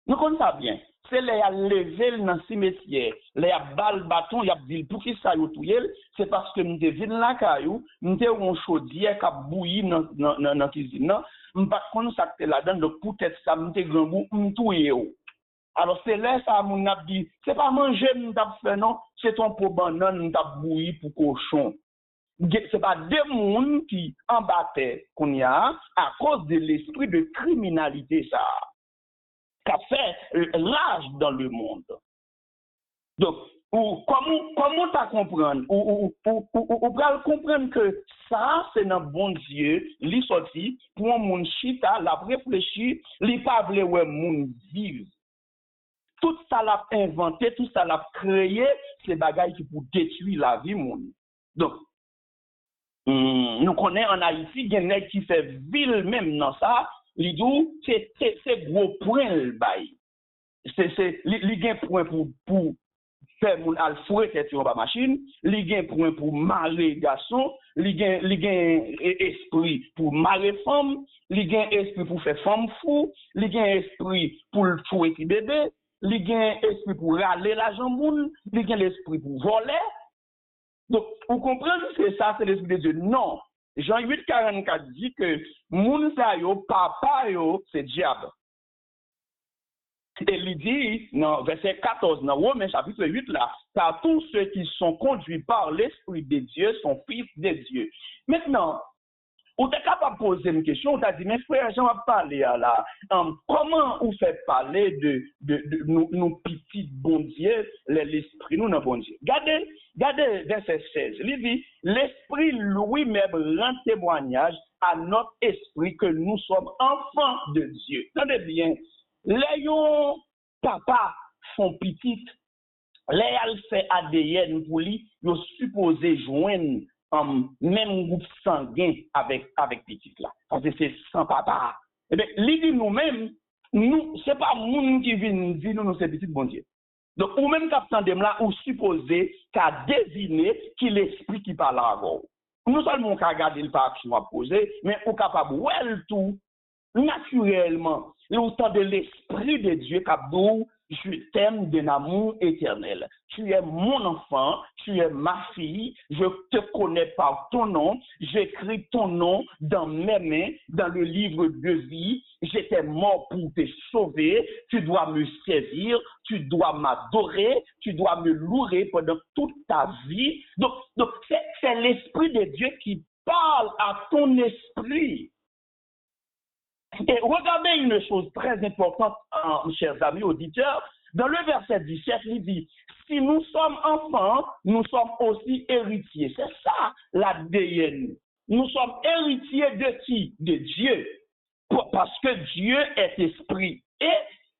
Nous connaissons ça bien. C'est les à lever dans le cimetière, les à balle bâton, il a dit pour qui ça y touillé, c'est parce que nous devons la caillou, nous avons un chaudière qui a bouilli dans la cuisine. Nous ne pouvons pas ça là-dedans, donc peut-être ça nous grand goût, nous touillé. Alors, c'est là, ça, mon a dit, c'est pas manger, nous t'a fait, non, c'est ton pot banane, nous t'a bouilli pour cochon. C'est pas des mondes qui embattaient qu'on y a à cause de l'esprit de criminalité, ça, qui a fait rage dans le monde. Donc, comment t'as comprendre? Ou comprendre que ça, c'est un bon Dieu, li sorti, pour un monde chita, l'a réfléchi, li pas vle ouais monde vive. Tout ça l'a inventé, tout ça l'a créé, c'est bagaille qui pour détruire la vie monde. Donc, nous connaissons en Haïti, il y a des gens qui fait ville même dans ça, li dou, c'est gros point le bail. Li gen point pour faire mon al fouet sur la machine, li gen point pour marrer garçon, li gen esprit pour marrer femme, li gen esprit pour faire femme fou, li gen esprit pour tuer petit bébé, li gen esprit pour râler l'argent moun, li gen l'esprit pour voler. Donc, vous comprenez que ça, c'est l'esprit de Dieu. Non. Jean 8, 44 dit que moun sa yo, papa yo, c'est diable. Et il dit, dans verset 14, dans Romains chapitre 8, là, car tous ceux qui sont conduits par l'Esprit de Dieu sont fils de Dieu. Maintenant, on est capable de poser une question, on a dit, mais frère, j'en vais parler là. Comment on fait parler de nos petits bon Dieu, l'esprit, nous, non bon Dieu. Regardez verset 16. Il dit, l'esprit lui-même rend témoignage à notre esprit que nous sommes enfants de Dieu. Tenez bien, les papa font petite, les fait ADN pour lui, ils supposé joindre même groupe sanguin avec petite là. Parce que c'est sans papa. Eh bien, lui nous-mêmes, nous, c'est pas nous qui vient dire nous, c'est petit bon Dieu. Donc, ou même quand de là, ou supposé qu'à deviner qui l'esprit qui parle avant. Nous seulement qu'à garder le pas action à poser, mais on capable ouais tout naturellement. L'autant de l'esprit de Dieu qui je t'aime d'un amour éternel. Tu es mon enfant, tu es ma fille, je te connais par ton nom, j'écris ton nom dans mes mains, dans le livre de vie, j'étais mort pour te sauver, tu dois me servir, tu dois m'adorer, tu dois me louer pendant toute ta vie. Donc c'est l'esprit de Dieu qui parle à ton esprit. Et regardez une chose très importante, chers amis auditeurs, dans le verset 17, il dit, si nous sommes enfants, nous sommes aussi héritiers. C'est ça l'ADN. Nous sommes héritiers de qui? De Dieu. Parce que Dieu est esprit. Et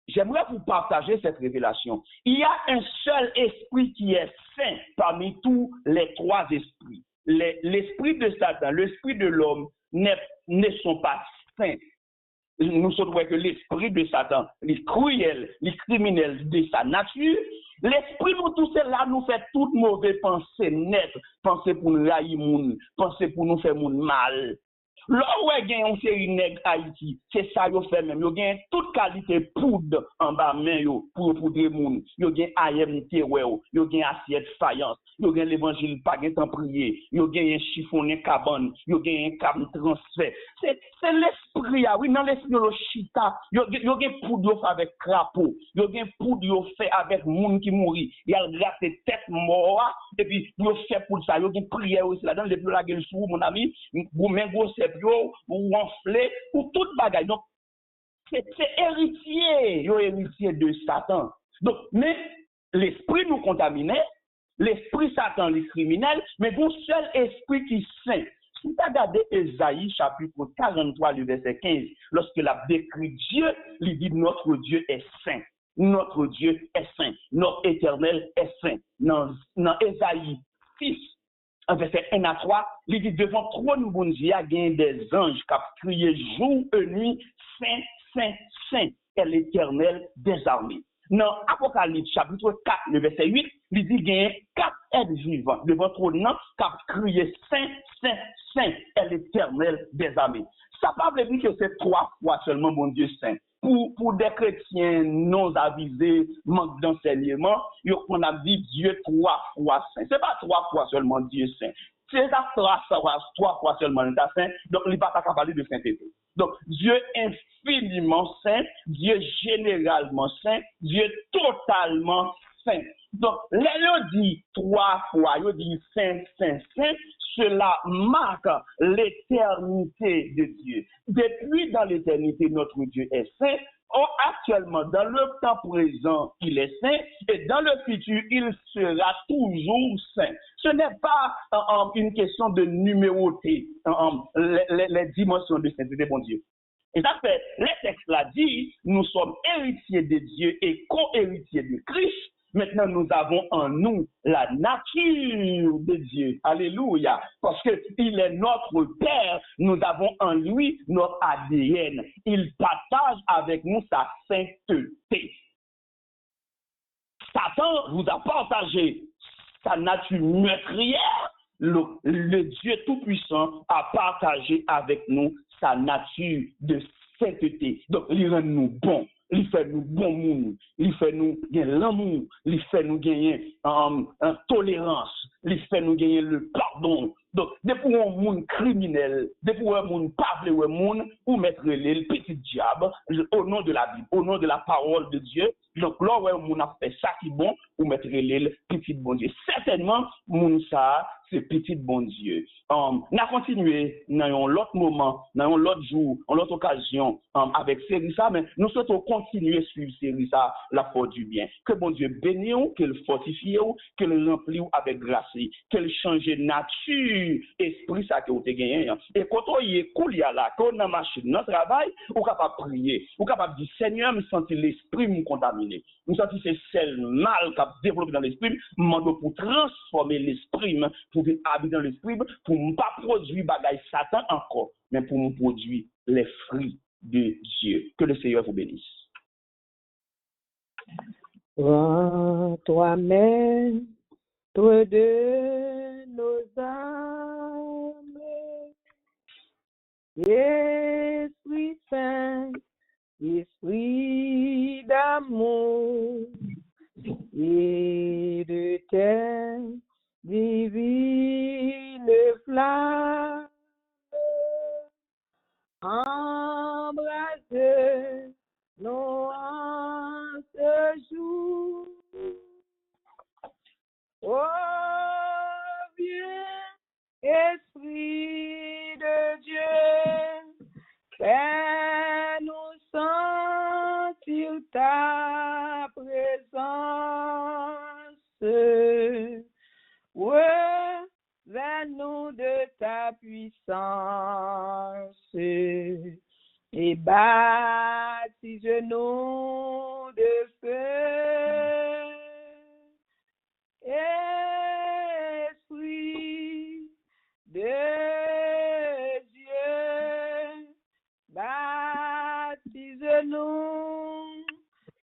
j'aimerais vous partager cette révélation. Il y a un seul esprit qui est saint parmi tous les trois esprits. L'esprit de Satan, l'esprit de l'homme ne sont pas saints. Nous sommes que l'esprit de Satan, les cruels, les criminels de sa nature, l'esprit nous tout cela nous fait toute mauvaise pensée nette, pensée pour nous railler moun, pensée pour nous faire moun mal. Là où il y a une série nègre Haïti, c'est ça yo fait même. Yo gen toute qualité poudre en bas main yo pour poudrer moun. Yo gen AMT yo gen assiette faïence, yo gen l'évangile pas gen temps prier, yo gen un chiffonné cabane, yo gen un cam transfert. C'est l'esprit oui, dans l'esprit de chita, yo gen poudre yo fait avec crapaud, yo gen poudre yo fait avec moun qui mourit. Il y a gratte tête mort et puis yo fait pour ça, yo gen prière aussi là-dedans, les plus la gueule sous mon ami, vous men gros ou enflé, ou toute bagaille. Donc, c'est héritier, héritier de Satan. Donc, mais l'esprit nous contaminait, l'esprit Satan, les criminels, mais un seul esprit qui saint. Si tu regardes Ésaïe, chapitre 43, le verset 15, lorsque la décrit Dieu, il dit notre Dieu est saint. Notre Dieu est saint. Notre éternel est saint. Dans Ésaïe 6, verset 1 à 3, il dit devant trop de bon Dieu, il y a des anges qui crient jour et nuit, saint, saint, saint, est l'Éternel des armées. Dans Apocalypse chapitre 4, le verset 8, il dit qu'il y a 4 êtres vivants devant trop de nom qui crient saint, saint, saint, est l'Éternel des armées. Ça ne veut pas dire que c'est 3 fois seulement mon Dieu saint. Pour des chrétiens non avisés, manque d'enseignement, on a dit Dieu 3 fois saint. Ce n'est pas 3 fois seulement Dieu saint. C'est 3 fois seulement l'État saint, donc il n'est pas capable de parler de sainteté. Donc, Dieu infiniment saint, Dieu généralement saint, Dieu totalement saint. Donc, là, il dit 3 fois, il dit saint, saint, saint, cela marque l'éternité de Dieu. Depuis dans l'éternité, notre Dieu est saint. Actuellement, dans le temps présent, il est saint, et dans le futur, il sera toujours saint. Ce n'est pas une question de numéroter les dimensions de sainteté, bon Dieu. Et ça fait, les textes là dit, nous sommes héritiers de Dieu et co-héritiers de Christ. Maintenant, nous avons en nous la nature de Dieu. Alléluia. Parce qu'il est notre Père. Nous avons en lui notre ADN. Il partage avec nous sa sainteté. Satan vous a partagé sa nature meurtrière. Le Dieu Tout-Puissant a partagé avec nous sa nature de sainteté. Donc, il rend nous bons. Il fait nous bon monde, il fait nous gagner l'amour, il fait nous gagner tolérance, il fait nous gagner le pardon. Donc, depuis un monde criminel, depuis un monde pas vrai monde, ou mettre le petit diable au nom de la Bible, au nom de la parole de Dieu. Donc, là où un monde a fait ça qui est bon, ou mettre le petit bon Dieu. Certainement, monde ça, c'est petit bon Dieu. On a continué dans l'autre moment, dans l'autre jour, dans l'autre occasion, avec série ça, mais nous souhaitons continuer à suivre série ça, la foi du bien. Que bon Dieu bénisse, qu'il fortifie, qu'il remplit avec grâce, qu'il change nature, esprit ça que vous avez gagné. Et quand on y est cool, là, quand on a machine, dans le travail, on est capable de prier, on est capable de dire Seigneur, me sentir l'esprit me contaminé. Nous sentons c'est celle mal qui a développé dans l'esprit, demandons pour transformer l'esprit, pour habiter dans l'esprit, pour ne pas produire bagaille Satan encore, mais pour nous produire les fruits de Dieu. Que le Seigneur vous bénisse. Rends-toi maître de nos âmes, Esprit Saint, Esprit d'amour et de tes divine flamme, embrasse nous en ce jour. Oh, viens, Esprit de Dieu, fais-nous sentir ta présence. Revêt-nous de ta puissance et baptise-nous de feu. Esprit de Dieu, baptise-nous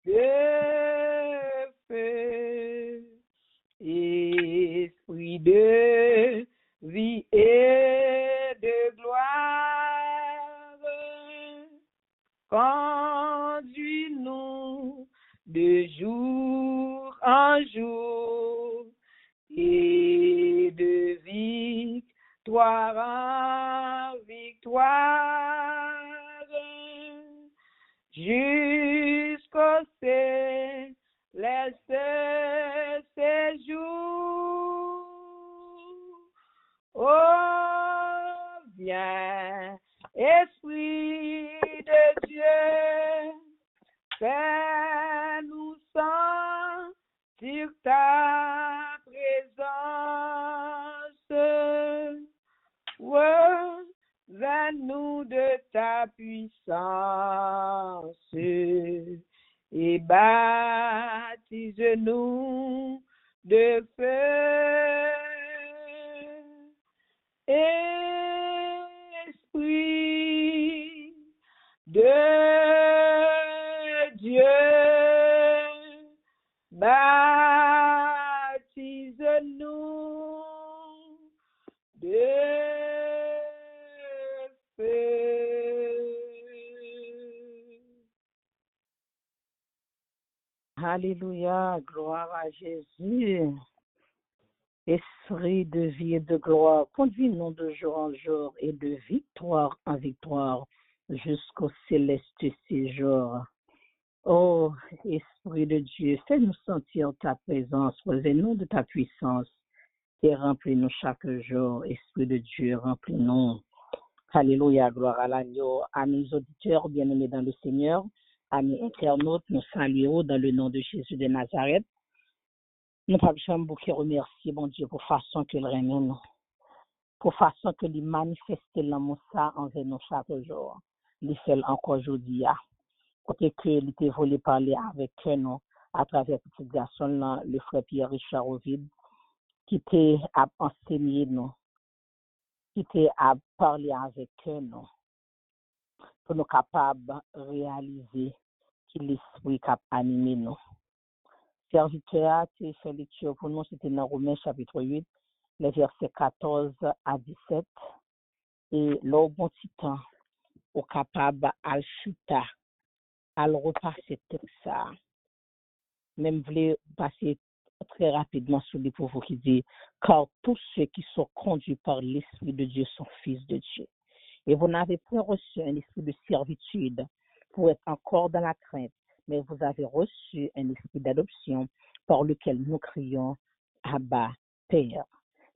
de feu. Esprit de vie et de gloire, conduis-nous de jour en jour et de victoire en victoire, jusqu'au céleste séjour. Oh, viens, Esprit de Dieu, fais-nous sentir ta présence. Revêt-nous de ta puissance et baptise-nous de feu. Esprit de Dieu, baptise-nous de feu. Alléluia, gloire à Jésus. Esprit de vie et de gloire, conduis-nous de jour en jour et de victoire en victoire, jusqu'au céleste séjour. Oh, Esprit de Dieu, fais-nous sentir ta présence, relève-nous de ta puissance et remplis-nous chaque jour. Esprit de Dieu, remplis-nous. Alléluia, gloire à l'agneau. Amis auditeurs, bien-aimés dans le Seigneur, amis internautes, nous saluons dans le nom de Jésus de Nazareth. Nous avons beaucoup remercier, bon Dieu, pour façon qu'il règne nous, pour façon que lui manifeste l'amour ça envers nous chaque jour. Il fait encore aujourd'hui, côté que il était voulu parler avec nous à travers ce petit garçon là, le frère Pierre Richard Ovid, qui était à enseigner nous, qui était à parler avec nous, pour nous capables de réaliser que l'esprit cap animé nous. Serviteur, tu fait lecture pour nous, c'était dans Romains chapitre 8, les versets 14 à 17. Et là, bon petit temps, au capable à chuta, à le repasser tout ça. Même voulez passer très rapidement sur les pauvres qui dit, car tous ceux qui sont conduits par l'Esprit de Dieu sont fils de Dieu. Et vous n'avez pas reçu un esprit de servitude pour être encore dans la crainte, mais vous avez reçu un esprit d'adoption par lequel nous crions Abba, Père.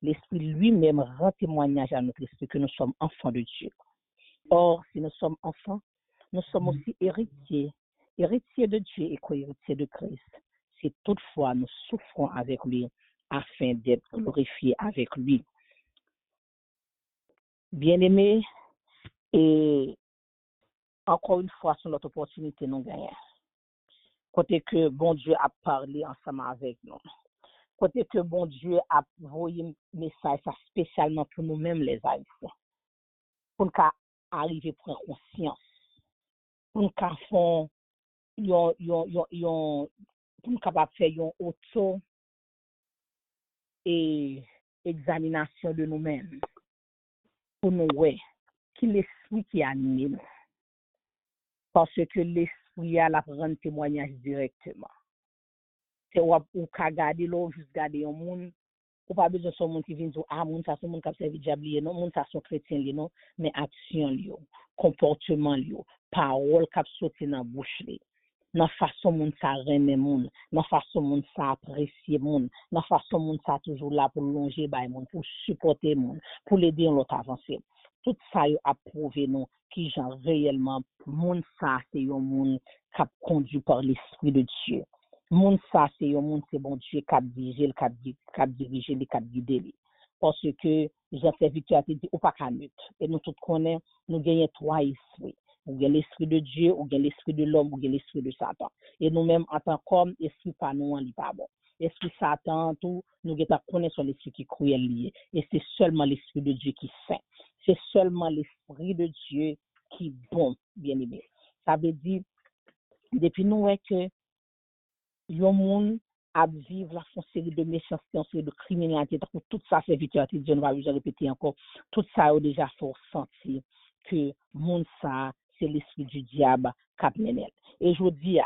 L'Esprit lui-même rend témoignage à notre esprit que nous sommes enfants de Dieu. Or, si nous sommes enfants, nous sommes aussi héritiers de Dieu et co-héritiers de Christ. Si toutefois nous souffrons avec lui afin d'être glorifiés avec lui. Bien-aimés, et encore une fois, sur notre opportunité, nous gagnons. Côté que bon Dieu a parlé ensemble avec nous. Côté que bon Dieu a envoyé un message spécialement pour nous-mêmes, les Haïtiens. Pour nous arriver à prendre conscience. Pour nous faire pour nous capable faire une auto et examination de nous-mêmes. Pour nous voir qui l'esprit qui anime nous. Parce que l'esprit a la rendre témoignage directement. C'est ou ka garder l'eau, juste garder un monde, ou pas besoin de son monde qui vient dire, ah, monde ça, son monde qui a servi diable, non, monde ça, son chrétien, non, mais action, comportement, parole qui a sauté dans la bouche, dans la façon monde ça remet monde, dans la façon monde ça apprécier monde, dans la façon monde ça toujours là pour longer by monde, pour supporter monde, pour l'aider à l'autre avancer. Tout ça a prouvé nous qui genre réellement monde ça c'est un monde qui conduit par l'esprit de Dieu. Monde ça c'est un monde c'est bon Dieu qui dirige, qui dirige, qui guide. Parce que Jean Victor a dit ou pas canut et nous tous connaissons nous gagnons trois esprits. Ou bien l'esprit de Dieu, ou bien l'esprit de l'homme, ou bien l'esprit de Satan. Et nous-mêmes, en tant qu'hommes, l'esprit pas nous, on n'est pas bon. L'esprit Satan, tout, nous connaissons l'esprit qui est cruel lié. Et c'est seulement l'esprit de Dieu qui est saint. C'est seulement l'esprit de Dieu qui est bon, bien aimé. Ça veut dire, depuis nous, que le monde a vivre la série de méchanceté, une série de criminalité, tout ça, c'est vite, Dieu ne va pas répéter encore. Tout ça a déjà fait sentir que monde ça, c'est l'esprit du diable qui mène. Et je dis,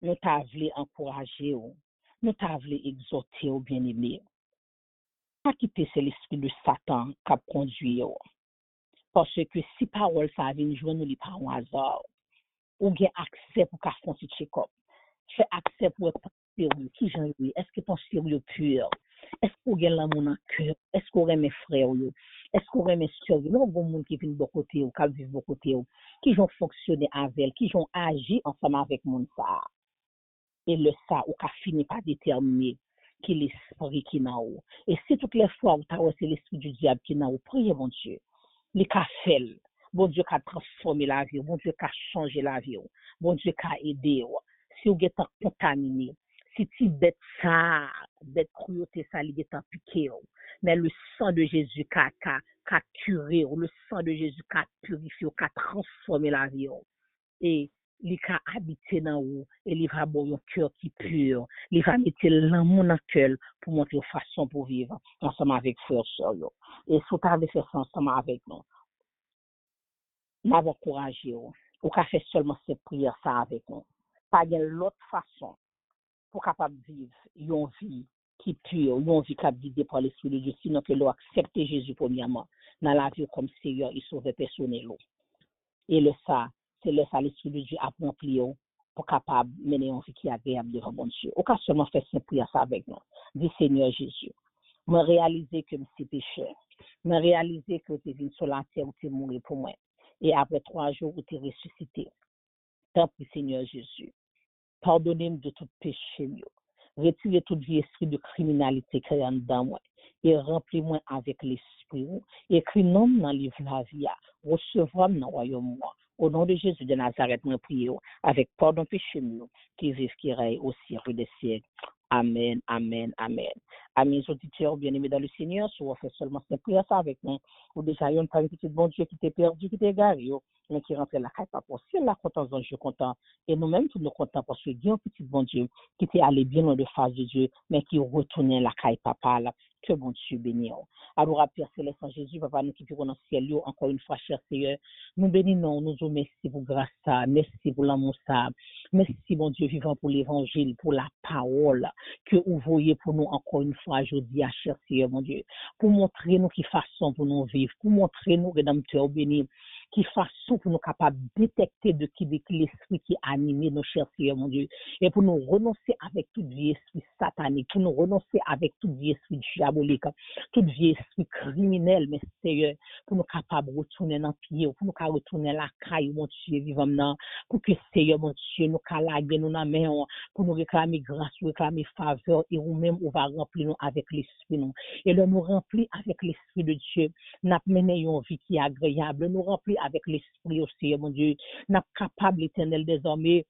nous t'avons encouragé, nous t'avons exhorté au bien-aimé. Pas quitter c'est l'esprit de Satan qui a conduit. Parce que si parole ça vient joindre nous par un hasard, ou bien accès pour faire un petit check-up. Fait accès pour être sérieux. Qui j'en ai? Est-ce que ton sérieux pur? Est-ce qu'on a l'amour dans le cœur? Est-ce qu'on a mes frères? Est-ce qu'on a mes soeurs? Il y a beaucoup de gens qui viennent de côté, qui vivent de côté, qui ont fonctionné avec, qui ont agi ensemble avec mon ça. Et le ça, ou qui fini par déterminer qui est l'esprit qui est dans haut. Et si toutes les fois où tu as c'est l'esprit du diable qui est dans haut, priez mon Dieu. Les cas fait. Bon Dieu qui a transformé la vie, bon Dieu qui a changé la vie, bon Dieu qui a aidé. Si vous êtes contaminé, si tu bête ça, bête cruauté ça, il est piqué. Mais le sang de Jésus qui a curé, le sang de Jésus qui a purifié, qui a transformé la vie. Et il a habité dans vous, et il va avoir un cœur qui est pur, il va mettre l'amour dans le cœur pour montrer une façon pour vivre ensemble avec frères et sœurs. Et si vous avez fait ça ensemble avec nous, nous avons encouragé, ou qu'à faire seulement cette prière ça avec nous. Pas de l'autre façon pour capable vivre une vie qui est pure, une vie qui est guidée par l'Esprit de Dieu, sinon que l'on accepte Jésus premièrement dans la vie comme Seigneur et Sauveur personnel. Et c'est l'Esprit de Dieu a rempli pour capable de mener une vie qui est agréable devant mon Dieu. Au cas seulement faire cette prière ça avec nous. Dis Seigneur Jésus, me réaliser que je suis pécheur. Me réaliser que tu es venu sur la terre où tu es mort pour moi. Et après 3 jours où tu es ressuscité. Tant pis Seigneur Jésus. Pardonnez-moi de tout péché. Retirez tout vieux esprit de criminalité qui est dans moi. Et remplis-moi avec l'esprit. Écris nom dans le livre de la vie. Recevoir-moi dans le royaume. Au nom de Jésus de Nazareth, nous prions avec pardon péché, qui vive, qui règne au ciel des siècles. Amen, amen, amen. Amis auditeurs, bien-aimés dans le Seigneur, si vous faites seulement cette prière ça avec nous, ou déjà, il y a une petit bon Dieu qui t'est perdu, qui t'est égaré, mais qui rentre la caille pas pour si la content, je suis content. Et nous-mêmes, nous sommes contents parce que Dieu, un petit bon Dieu, qui était allé bien loin de face de Dieu, mais qui retournait la caille papa là. Que bon Dieu bénisse. Alors, Père Céleste en Jésus, Papa, nous qui vivons dans le ciel, encore une fois, cher Seigneur, nous bénissons, nous vous merci pour grâce, merci pour l'amour, merci, mon Dieu, vivant pour l'évangile, pour la parole que vous voyez pour nous encore une fois aujourd'hui, cher Seigneur, mon Dieu, pour montrer nous qui façon pour nous vivre, pour montrer nous, rédempteur béni, qui façon pour nous capables de détecter de qui l'esprit qui anime nos chers Seigneur, mon Dieu, et pour nous renoncer avec tout vieux esprit satanique, pour nous renoncer avec tout vieux esprit diabolique, tout vieux esprit criminel, mais Seigneur, pour nous capables de retourner dans le pied, pour nous retourner la caille, mon Dieu, vivant maintenant, pour que Seigneur, mon Dieu, nous calaguer nous dans la main, pour nous réclamer grâce, réclamer faveur, et nous-mêmes, on va remplir nous avec l'esprit, nous. Et là, nous remplir avec l'esprit de Dieu, nous menons une vie qui est agréable, nous remplir avec l'esprit aussi, mon Dieu, nous capable, l'Éternel, désormais,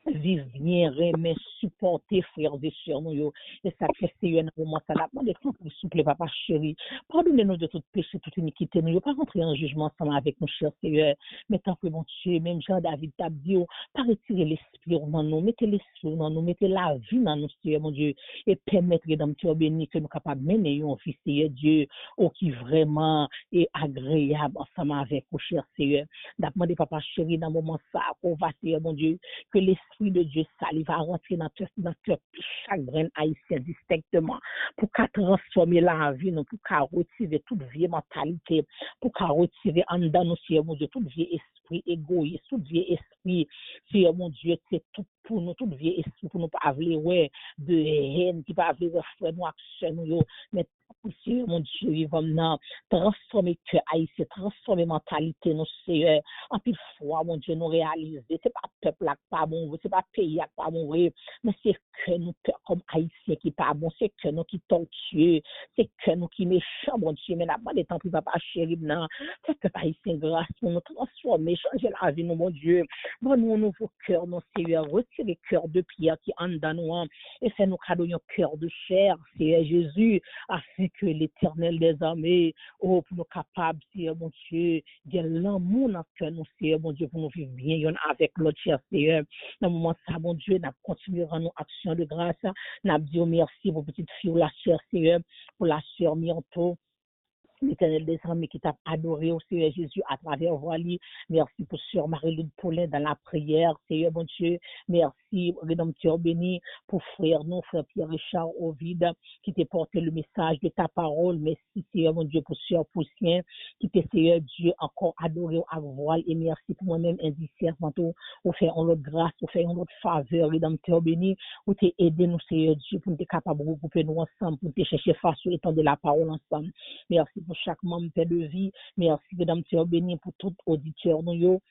vivre bien, remettre, supporter, frères et sœurs, nous, et ça fait Seigneur, dans le moment, ça n'a pas de temps pour souffler, papa chéri. Pardonnez-nous de tout péché, toute iniquité, nous, pas rentrer en jugement ensemble avec nos chers Seigneur, mais tant que mon Dieu, même Jean-David t'a dit, pas retirer l'esprit dans nous, mettez l'esprit dans nous, mettez la vie dans nous, Seigneur, mon Dieu, et permettre, rédempteur béni, que nous capables de mener un fils, Seigneur Dieu, qui vraiment est agréable ensemble avec nos chers Seigneur. Demandez, papa chéri, dans le moment, ça, qu'on va, Seigneur, mon Dieu, que l'esprit de Dieu, ça, il va rentrer dans chaque grain haïtien distinctement pour qu'à transformer la vie, nous, pour qu'à retirer toute vieille mentalité, pour qu'à retirer en dedans nous, Seigneur mon Dieu, tout vieux esprit égoïste, tout vieux esprit, Seigneur mon Dieu, c'est tout pour nous, tout vieux esprit pour nous pas avoir de haine, qui pas avoir frère nous, action nous, mais Seigneur mon Dieu, vivant maintenant, transformer cœur haïtien, transformer mentalité, nous, Seigneur, en pile fois, mon Dieu, nous réaliser, c'est pas peuple là pas bon, c'est pas pays là pas bon, mais c'est que nous, comme haïtiens qui pas bon, c'est que nous qui tortueux, c'est que nous qui méchants, mon Dieu, mais là-bas, les temps qui papa chéri, non, c'est que haïtien grâce pour nous transformer, changer la vie, nous, mon Dieu, donne-nous un nouveau cœur, mon Seigneur, retire le cœur de pierre qui en dans nous, et fais-nous cadeau un cœur de chair, Seigneur Jésus, afin que l'Éternel des armées, pour nous capables, Seigneur mon Dieu, de l'amour dans le cœur, nous, Seigneur mon Dieu, pour nous vivre bien avec l'autre cher Seigneur. Dans le moment ça, mon Dieu, nous continuerons nos actions de grâce. Nous disons merci pour petite fille, la chère Seigneur, pour la sœur Myrto. L'Éternel des armées qui t'a adoré au Seigneur Jésus à travers Voili. Merci pour Sœur Marie-Lou Paulin dans la prière, Seigneur mon Dieu. Merci, Rédempteur béni, pour frère, non, frère Pierre-Richard Ovide, qui t'a porté le message de ta parole. Merci, Seigneur mon Dieu, pour Sœur Poussien, qui t'a, Seigneur Dieu, encore adoré à voile. Et merci pour moi-même, indiciaire, pour faire en l'autre grâce, pour faire en l'autre faveur, Rédempteur béni, pour t'aider, nous, Seigneur Dieu, pour nous être capable de regrouper nous ensemble, pour te chercher face sur l'étang de la parole ensemble. Merci pour chaque membre de vie. Merci, Mesdames, béni pour tout auditeur, nous,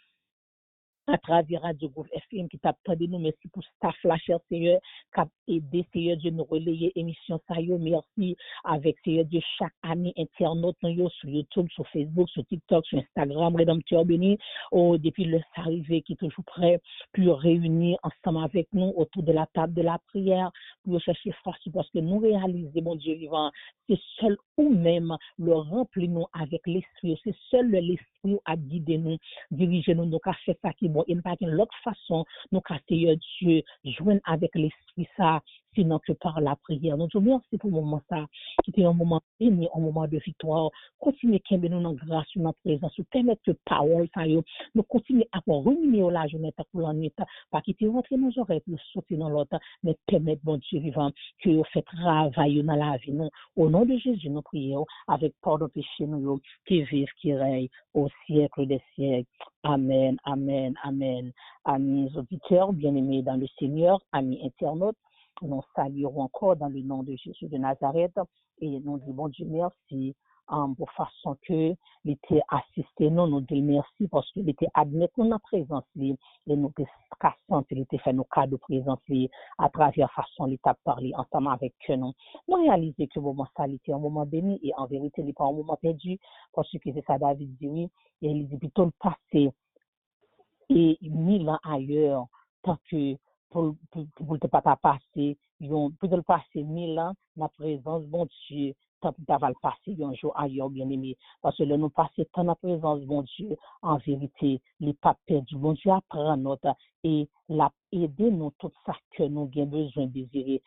à travers Radio Groupe FM qui t'a de nous. Merci pour staff la chère Seigneur qui a aidé Seigneur Dieu nous relayer émission ça yo. Merci avec Seigneur Dieu chaque ami internaute nous sur YouTube, sur Facebook, sur TikTok, sur Instagram, Rédempteur béni, depuis le arrivé qui est toujours prêt pour réunir ensemble avec nous autour de la table de la prière pour chercher force parce que nous réaliser mon Dieu vivant, c'est seul ou même le remplir nous avec l'esprit, c'est seul l'esprit à guider nous, diriger nous, donc à faire ça qui bon, et pas qu'une autre façon, nous Seigneur Dieu, joindre avec l'esprit ça, sinon que par la prière. Nous te remercions pour le moment ça, qui était un moment béni, un moment de victoire. Continuez à nous dans grâce, dans présence, permettre que parole, nous continuons à ruminer la journée pour la nuit, pas quitter rentrer dans nos oreilles, nous sauter dans l'autre, mais permettre, bon Dieu vivant, que vous faites travail dans la vie. Nous, au nom de Jésus, nous prions avec pardon péché, nous, qui vivent, qui règnent au siècle des siècles. Amen, amen, amen. Amis auditeurs, bien-aimés dans le Seigneur, amis internautes, nous saluons encore dans le nom de Jésus de Nazareth et nous disons, bon Dieu, merci pour façon que l'été assisté nous disons merci parce que l'été admet notre présence et nous cassons que l'été fait nos cadeaux de présence à travers façon l'état parler ensemble avec nous. Nous réalisons que le moment ça était un moment béni et en vérité, il n'est pas un moment perdu parce que c'est ça David dit oui, et il dit plutôt le passé et 1000 ans ailleurs, tant que pour ne pas passer, pour le passer 1000 ans, la présence, bon Dieu, tant que tu vas le passer un jour ailleurs, bien aimé. Parce que là, nous passons tant la présence, bon Dieu, en vérité, les pas perdus, bon Dieu, apprend notre et aider nous tout ça que nous avons besoin de désirer.